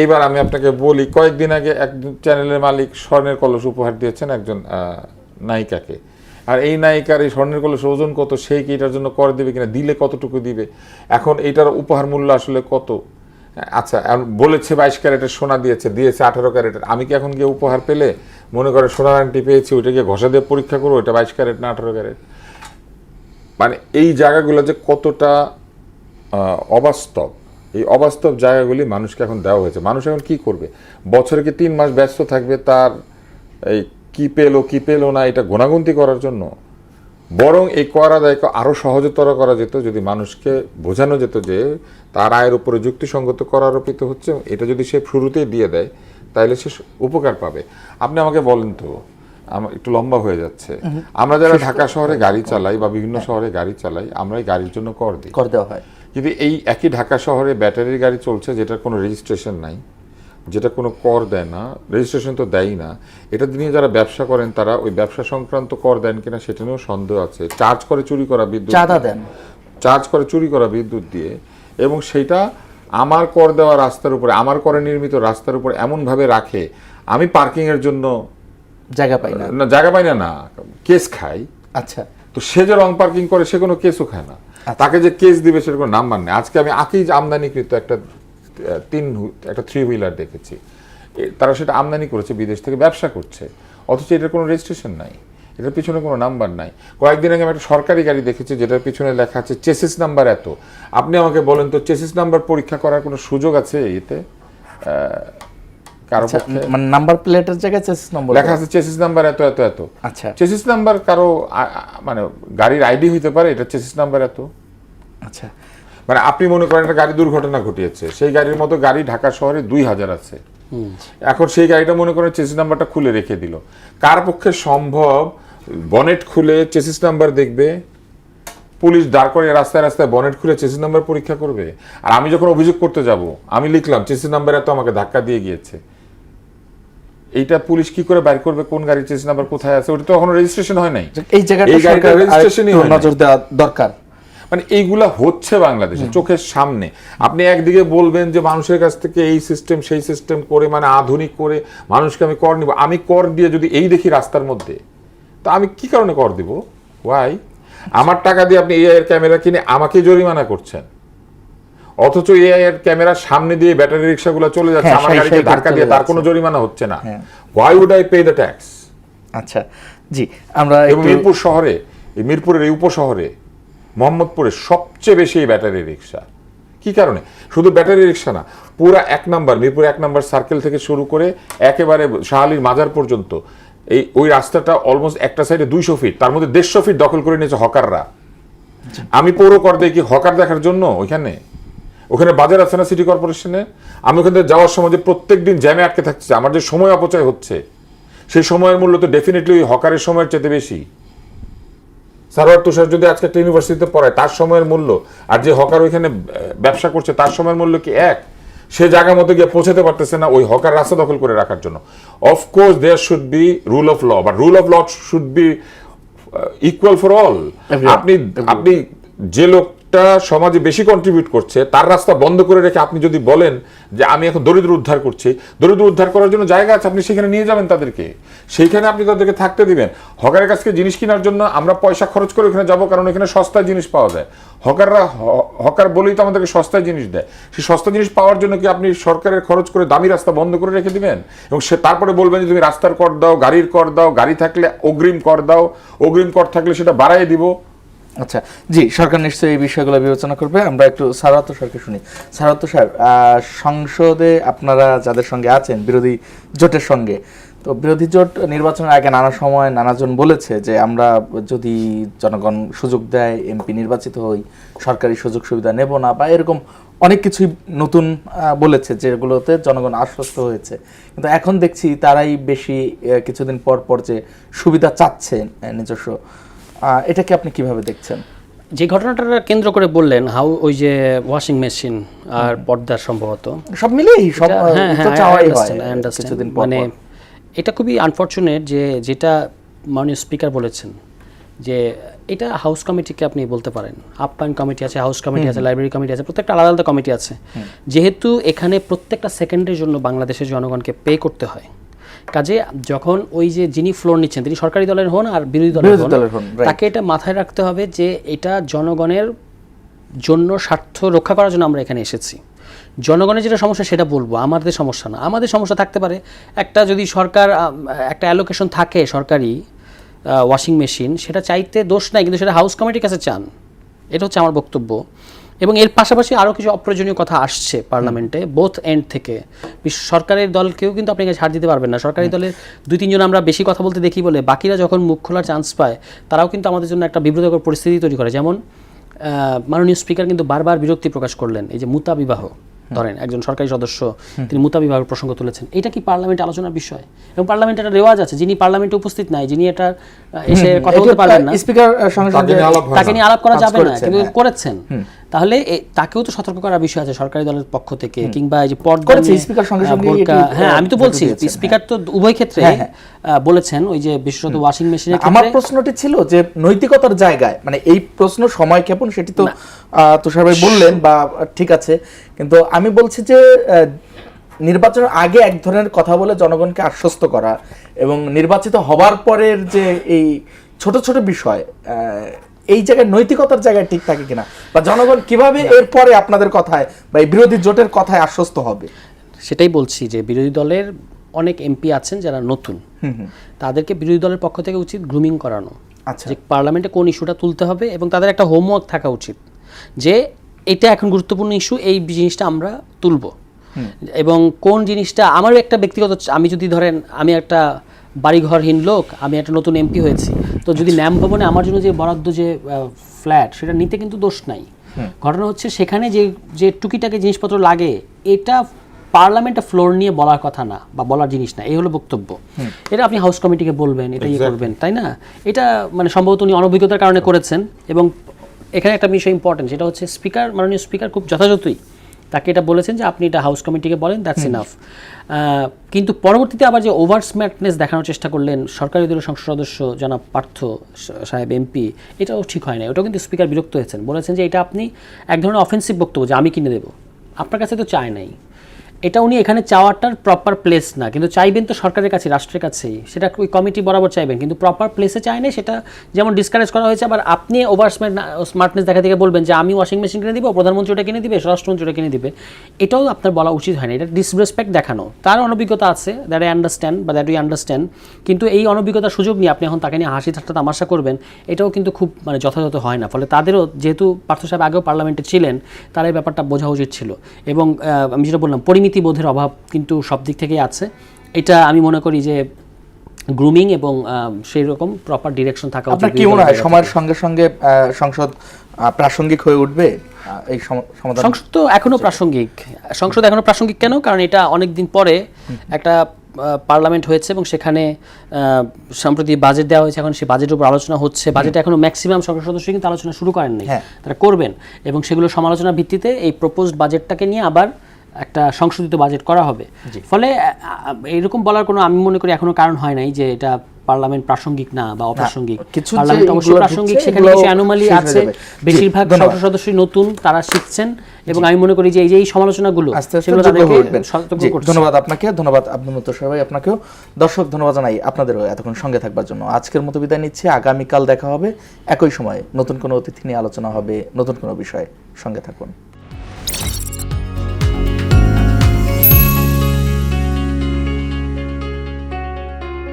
এইবার আমি আপনাকে বলি, কয়েকদিন আগে এক চ্যানেলের মালিক স্বর্ণের কলস উপহার দিয়েছেন একজন নায়িকাকে। আর এই নায়িকার এই স্বর্ণের কলস ওজন কত, সেই কি এটার জন্য কর দিবে কিনা, দিলে কতটুকু দিবে, এখন এইটার উপহার মূল্য আসলে কত? আচ্ছা, বলেছে 22 ক্যারেটের সোনা দিয়েছে 18 ক্যারেটের, আমি কি এখন গিয়ে উপহার পেলে মনে করে সোনার আংটি পেয়েছি, ওইটা গিয়ে ঘষা দিয়ে পরীক্ষা করবো এটা 22 ক্যারেট না 18 ক্যারেট? মানে এই জায়গাগুলো যে কতটা অবাস্তব, এই অবাস্তব জায়গাগুলি মানুষকে এখন দেওয়া হয়েছে। মানুষ এখন কি করবে? বছরে কি 3 মাস ব্যস্ত থাকবে তার এই কি পেলো না এটা গোনাগুনতি করার জন্য? বরং এই কর আদায়কে আরো সহজতর করা যেত যদি মানুষকে বোঝানো যেত যে তার আয়ের উপরে যুক্তিসঙ্গত কর আরোপিত হচ্ছে, এটা যদি সে শুরুতেই দিয়ে দেয় তাহলে সে উপকার পাবে। আপনি আমাকে বলেন তো, আমার একটু লম্বা হয়ে যাচ্ছে, আমরা যারা ঢাকা শহরে গাড়ি চালাই বা বিভিন্ন শহরে গাড়ি চালাই, আমরা এই গাড়ির জন্য কর দিই, কর দেওয়া হয়। কিন্তু এই একই ঢাকা শহরে ব্যাটারির গাড়ি চলছে যেটার কোনো রেজিস্ট্রেশন নাই, যেটা কোনো কর দেয় না, রেজিস্ট্রেশন তো দেয়ই না, এটা নিয়ে যারা ব্যবসা করেন তারা ওই ব্যবসা সংক্রান্ত কর দেন কিনা সেটা নিয়েও সন্দেহ আছে। চার্জ করে চুরি করা বিদ্যুৎ, চাঁদা দেন, চার্জ করে চুরি করা বিদ্যুৎ দিয়ে, এবং সেটা আমার কর দেওয়া রাস্তার উপরে, আমার করে নির্মিত রাস্তার উপরে এমনভাবে রাখে আমি পার্কিং এর জন্য জায়গা পাই না, জায়গা পাই না, কেস খাই। আচ্ছা, তো সে যে রং পার্কিং করে সে কোনো কেসও খায় না, তাকে যে কেস দিবে সেটা কোনো নাম্বার নেই। আজকে আমি আকিজ আমদানিকৃত একটা 3 হুইলার দেখেছি, তারা সেটা আমদানি করেছে, বিদেশ থেকে ব্যবসা করছে, অথচ এটার কোনো রেজিস্ট্রেশন নাই, এটার পিছনে কোনো নাম্বার নাই। কয়েকদিন আগে আমি একটা সরকারি গাড়ি দেখেছি যেটার পিছনে লেখা আছে চেসিস নাম্বার এত। আপনি আমাকে বলেন তো, চেসিস নাম্বার পরীক্ষা করার কোনো সুযোগ আছে এতে কারো পক্ষে? মানে নাম্বার প্লেটের জায়গায় চেসিস নম্বর লেখা আছে চেসিস নাম্বার এত এত এত। আচ্ছা, চেসিস নাম্বার কারো মানে গাড়ির আইডি হইতে পারে, এটা চেসিস নাম্বার এত। আচ্ছা, মানে আপনি মনে করেন একটা গাড়ি দুর্ঘটনা ঘটিয়েছে, সেই গাড়ির মতো গাড়ি ঢাকা শহরে 2000 আছে, এখন সেই গাড়িটা মনে করেন চেসিস নাম্বারটা খুলে রেখে দিল, কার পক্ষে সম্ভব বনেট খুলে চেসিস নাম্বার দেখবে? পুলিশ দাঁড় করে রাস্তায় রাস্তায় বনেট খুলে চেসিস নাম্বার পরীক্ষা করবে? আর আমি যখন অভিযোগ করতে যাব, আমি লিখলাম চেসিস নাম্বার এত আমাকে ধাক্কা দিয়ে গিয়েছে, এইটা পুলিশ কি করে বাইর করবে কোন গাড়ির চেসিস নাম্বার কোথায় আছে? ওটা তো এখনো রেজিস্ট্রেশন হয় নাই, এই জায়গাটা সরকার রেজিস্ট্রেশনই হয় না। নজর দেওয়া দরকার। মানে এইগুলা হচ্ছে বাংলাদেশে চোখের সামনে। আপনি একদিকে বলবেন যে মানুষের কাছ থেকে এই সিস্টেম সেই সিস্টেম করে, মানে আধুনিক করে মানুষকে আমি কর নিব, আমি কর দিয়ে যদি এই দেখি রাস্তার মধ্যে, তা আমি কি কারণে কর দিব? ওয়াই? আমার টাকা দিয়ে আপনি এআই এর ক্যামেরা কিনে আমাকে জরিমানা করছেন, অথচ এআই এর ক্যামেরার সামনে দিয়ে ব্যাটারি রিক্সাগুলো চলে যাচ্ছে, আমার গাড়িকে ধাক্কা দিয়ে তার কোনো জরিমানা হচ্ছে না। Why would I pay the tax? আচ্ছা, জি, আমরা মিরপুর শহরে, এই মিরপুরের এই উপশহরে মোহাম্মদপুরে সবচেয়ে বেশি ব্যাটারি রিক্সা। কি কারণে? শুধু ব্যাটারি রিক্সা না, পুরা 1 নম্বর মিরপুর 1 নম্বর সার্কেল থেকে শুরু করে একেবারে শাহালির মাজার পর্যন্ত ওই রাস্তাটা অলমোস্ট একটা সাইডে 200 ফিট, তার মধ্যে 150 ফিট দখল করে নিয়েছে হকাররা। আমি পৌর কর দেই কি হকার দেখার জন্য? ওখানে বাজার আছে না সিটি কর্পোরেশনে, আমি ওখান থেকে যাওয়ার সময় যে প্রত্যেক দিন জ্যামে আটকে থাকছে, আমার যে সময় অপচয় হচ্ছে, সেই সময়ের মূল্য তো ডেফিনেটলি ওই হকারের সময়ের চেয়ে বেশি। সারোয়ার তুষার যদি আজকে একটা ইউনিভার্সিটিতে পড়ায় তার সময়ের মূল্য আর যে হকার ওইখানে ব্যবসা করছে তার সময়ের মূল্য কি এক? সে জায়গা মতো গিয়ে পৌঁছাতে পারতেছে না ওই হকার রাস্তা দখল করে রাখার জন্য। Of course there should be rule of law, but rule of law should be equal for all. আপনি যে লোক যেটা সমাজে বেশি কন্ট্রিবিউট করছে তার রাস্তা বন্ধ করে রেখে আপনি যদি বলেন যে আমি এখন দরিদ্র উদ্ধার করছি, দরিদ্র উদ্ধার করার জন্য জায়গা আছে, আপনি সেখানে নিয়ে যাবেন তাদেরকে, সেইখানে আপনি তাদেরকে থাকতে দিবেন। হকারের কাছ থেকে জিনিস কেনার জন্য আমরা পয়সা খরচ করে ওখানে যাবো, কারণ এখানে সস্তায় জিনিস পাওয়া যায়। হকার বলেই তো আমাদেরকে সস্তায় জিনিস দেয়। সেই সস্তা জিনিস পাওয়ার জন্য কি আপনি সরকারের খরচ করে দামি রাস্তা বন্ধ করে রেখে দিবেন এবং সে তারপরে বলবেন যে তুমি রাস্তার কর দাও, গাড়ির কর দাও, গাড়ি থাকলে অগ্রিম কর দাও, অগ্রিম কর থাকলে সেটা বাড়াই দিব। আচ্ছা, জি, সরকার নিশ্চয়ই এই বিষয়গুলো বিবেচনা করবে। আমরা একটু সারাত স্যারকে শুনি। সারাত স্যার, সংসদে আপনারা যাদের সঙ্গে আছেন, বিরোধী জোটের সঙ্গে, তো বিরোধী জোট নির্বাচনের আগে নানা সময় নানাজন বলেছে যে আমরা যদি জনগণ সুযোগ দেয়, এমপি নির্বাচিত হই, সরকারি সুযোগ সুবিধা নেব না, বা এরকম অনেক কিছুই নতুন বলেছে যেগুলোতে জনগণ আশ্বস্ত হয়েছে। কিন্তু এখন দেখছি তারাই বেশি কিছুদিন পর পর যে সুবিধা চাচ্ছে নিজস্ব, এটাকে আপনি কিভাবে দেখছেন? যে ঘটনাটা কেন্দ্র করে বললেন, ওই যে ওয়াশিং মেশিন আর পর্দার সম্ভবত সব মিলেই সব তো চাওয়াই হয় কিছুদিন পর মানে এটা খুবই আনফরচুনেট যে যেটা মাননীয় স্পিকার বলেছেন যে এটা হাউস কমিটিকে আপনি বলতে পারেন, আপ্যায়ন কমিটি আছে, হাউস কমিটি আছে, লাইব্রেরি কমিটি আছে, প্রত্যেকটা আলাদা আলাদা কমিটি আছে। যেহেতু এখানে প্রত্যেকটা সেকেন্ডের জন্য বাংলাদেশের জনগণকে পে করতে হয়, কাজে যখন ওই যে যিনি ফ্লোর নিচ্ছেন তিনি সরকারি দলের হন আর বিরোধী দলের হন, তাকে এটা মাথায় রাখতে হবে যে এটা জনগণের জন্য স্বার্থ রক্ষা করার জন্য আমরা এখানে এসেছি। জনগণের যেটা সমস্যা সেটা বলবো, আমাদের সমস্যা না। আমাদের সমস্যা থাকতে পারে একটা যদি সরকার একটা অ্যালোকেশন থাকে সরকারি ওয়াশিং মেশিন, সেটা চাইতে দোষ নাই, কিন্তু সেটা হাউস কমিটির কাছে চান, এটা হচ্ছে আমার বক্তব্য। এবং এর পাশাপাশি আরও কিছু অপ্রয়োজনীয় কথা আসছে পার্লামেন্টে বোথ এন্ড থেকে। সরকারের দলকেও কিন্তু আপনাকে ছাড় দিতে পারবেন না। সরকারি দলের 2-3 জন আমরা বেশি কথা বলতে দেখি বলে বাকিরা যখন মুখ খোলার চান্স পায় তারাও কিন্তু আমাদের জন্য একটা বিব্রতকর পরিস্থিতি তৈরি করে। যেমন মাননীয় স্পিকার কিন্তু বারবার বিরক্তি প্রকাশ করলেন এই যে মুতা বিবাহ, ধরেন একজন সরকারি সদস্য তিনি মুতা বিবাহের প্রসঙ্গ তুলেছেন, এটা কি পার্লামেন্টে আলোচনার বিষয়? এবং পার্লামেন্টে একটা রেওয়াজ আছে, যিনি পার্লামেন্টে উপস্থিত নাই, যিনি এটা এসে কথা বলতে পারবেন না, স্পিকার তাকে নিয়ে আলাপ করা যাবে না, কিন্তু করেছেন। তাহলে তাকেও তো সতর্ক করার বিষয় আছে সরকারি দলের পক্ষ থেকে, কিংবা এই যে পর্দা স্পিকার সঙ্গে সঙ্গে, হ্যাঁ আমি তো বলছি স্পিকার তো উভয় ক্ষেত্রে বলেছেন, ওই যে বিশেষত ওয়াশিং মেশিনের ক্ষেত্রে। আমার প্রশ্নটি ছিল যে নৈতিকতার জায়গায়, মানে এই প্রশ্ন সময় ক্ষেপণ সেটি তো তুষার ভাই বললেন, বা ঠিক আছে, কিন্তু আমি বলছি যে নির্বাচনের আগে এক ধরনের কথা বলে জনগণকে আশ্বস্ত করা এবং নির্বাচিত হবার পরের যে এই ছোট ছোট বিষয়, এই জায়গায় নৈতিকতার জায়গায় ঠিক থাকে কিনা, বা জনগণ কিভাবে এরপরে আপনাদের কথায় বা এই বিরোধী জোটের কথায় আশ্বস্ত হবে? সেটাই বলছি যে বিরোধী দলের অনেক এমপি আছেন যারা নতুন, তাদেরকে বিরোধী দলের পক্ষ থেকে উচিত গ্রুমিং করানো, যে পার্লামেন্টে কোন ইস্যুটা তুলতে হবে, এবং তাদের একটা হোমওয়ার্ক থাকা উচিত যে এটা এখন গুরুত্বপূর্ণ ইস্যু, এই জিনিসটা আমরা তুলব। এবং কোন জিনিসটা আমারও একটা ব্যক্তিগত, আমি যদি ধরেন আমি একটা বাড়িঘরহীন লোক, আমি একটা নতুন এমপি হয়েছি, তো যদি ন্যাম ভবনে আমার জন্য যে বরাদ্দ যে ফ্ল্যাট সেটা নিতে কিন্তু দোষ নাই। ঘটনা হচ্ছে সেখানে যে টুকিটাকে জিনিসপত্র লাগে, এটা পার্লামেন্টে ফ্লোর নিয়ে বলার কথা না বা বলার জিনিস না, এই হলো বক্তব্য। এটা আপনি হাউস কমিটিকে বলবেন, এটা করবেন, তাই না? এটা মানে সম্ভবত উনি অনভিজ্ঞতার কারণে করেছেন। এবং এখানে একটা বিষয় ইম্পর্টেন্ট, সেটা হচ্ছে স্পিকার, মাননীয় স্পিকার খুব যথাযথই তাকে এটা বলেছেন যে আপনি এটা হাউস কমিটিকে বলেন, দ্যাটস ইনাফ। কিন্তু পরবর্তীতে আবার যে ওভার স্মার্টনেস দেখানোর চেষ্টা করলেন সরকারি দলের সংসদ সদস্য জনাব পার্থ সাহেব এমপি, এটাও ঠিক হয় না। ওটাও কিন্তু স্পিকার বিরক্ত হয়েছেন, বলেছেন যে এটা আপনি এক ধরনের অফেন্সিভ বক্তব্য, যে আমি কিনে দেবো, আপনার কাছে তো চায় নাই। এটা উনি এখানে চাওয়াটার প্রপার প্লেস না, কিন্তু চাইবেন তো সরকারের কাছে, রাষ্ট্রের কাছেই, সেটা ওই কমিটি বরাবর চাইবেন, কিন্তু প্রপার প্লেসে চায় না, সেটা যেমন ডিসকারেজ করা হয়েছে। আবার আপনি ওভার স্মার্টনেস দেখা থেকে বলবেন যে আমি ওয়াশিং মেশিন কিনে দিব, প্রধানমন্ত্রী ওটা কিনে দিবে, স্বরাষ্ট্রমন্ত্রী ওটা কিনে দিবে, এটাও আপনার বলা উচিত হয় না। এটা ডিসরেসপেক্ট দেখানো। তার অনভিজ্ঞতা আছে, দ্যাট আই আন্ডারস্ট্যান্ড বা দ্যাট উই আন্ডারস্ট্যান্ড, কিন্তু এই অনভিজ্ঞতার সুযোগ নিয়ে আপনি এখন তাকে নিয়ে হাসি ঠাট্টা তামাশা করবেন, এটাও কিন্তু খুব মানে যথাযথ হয় না। ফলে তাদেরও, যেহেতু পার্থ সাহেব আগেও পার্লামেন্টে ছিলেন, তার এই ব্যাপারটা বোঝা উচিত ছিল। এবং আমি যেটা বললাম, পরিমিতি বোধের অভাব কিন্তু সব দিক থেকেই আছে। এটা আমি মনে করি যে গ্রুমিং এবং সেই রকম প্রপার ডিরেকশন থাকা উচিত। আপনার কি মনে হয় সময়ের সঙ্গে সঙ্গে সংসদ প্রাসঙ্গিক হয়ে উঠবে? এই সমাধান সংসদ তো এখনো প্রাসঙ্গিক, সংসদ এখনো প্রাসঙ্গিক কেন? কারণ এটা অনেক দিন পরে একটা পার্লামেন্ট হয়েছে এবং সেখানে সম্প্রতি বাজেট দেওয়া হয়েছে, এখন সেই বাজেটের উপর আলোচনা হচ্ছে। বাজেটে এখনো ম্যাক্সিমাম সংসদ সদস্য কিন্তু আলোচনা শুরু করেননি, তারা করবেন, এবং সেগুলো সমালোচনার ভিত্তিতে এই প্রপোজড বাজেটটাকে নিয়ে আবার একটা সংশোধিত বাজেট করা হবে। ফলে এরকম বলার কোনো, আমি মনে করি এখনো কারণ হয় নাই যে এটা পার্লামেন্ট প্রাসঙ্গিক না বা অপ্রাসঙ্গিক, কিছু পার্লামেন্ট যে অবশ্যই এগুলো প্রাসঙ্গিক, ঢুকছে, সেখানে এগুলো কিছু অ্যানোমালি শেষ হয়ে আছে, যাবে। বেশিরভাগ জি, ধন্যবাদ। সদস্যই নতুন, তারা শিখছেন, এবং আমি মনে করি যে এই সমালোচনাগুলো আস্তে আস্তে সেগুলো যোগ্য তাদেরকে হয়ে উঠবেন। সতর্ক জি, করছে। ধন্যবাদ আপনাকে, ধন্যবাদ আব্দুল মুত্তাসির ভাই আপনাকেও। দর্শক ধন্যবাদ জানাই আপনাদেরও এতক্ষণ সঙ্গে থাকবার জন্য। আজকের মতো বিদায় নিচ্ছি, আগামীকাল দেখা হবে একই সময়ে, নতুন কোনো অতিথি নিয়ে আলোচনা হবে, নতুন কোনো বিষয়ে। সঙ্গে থাকুন।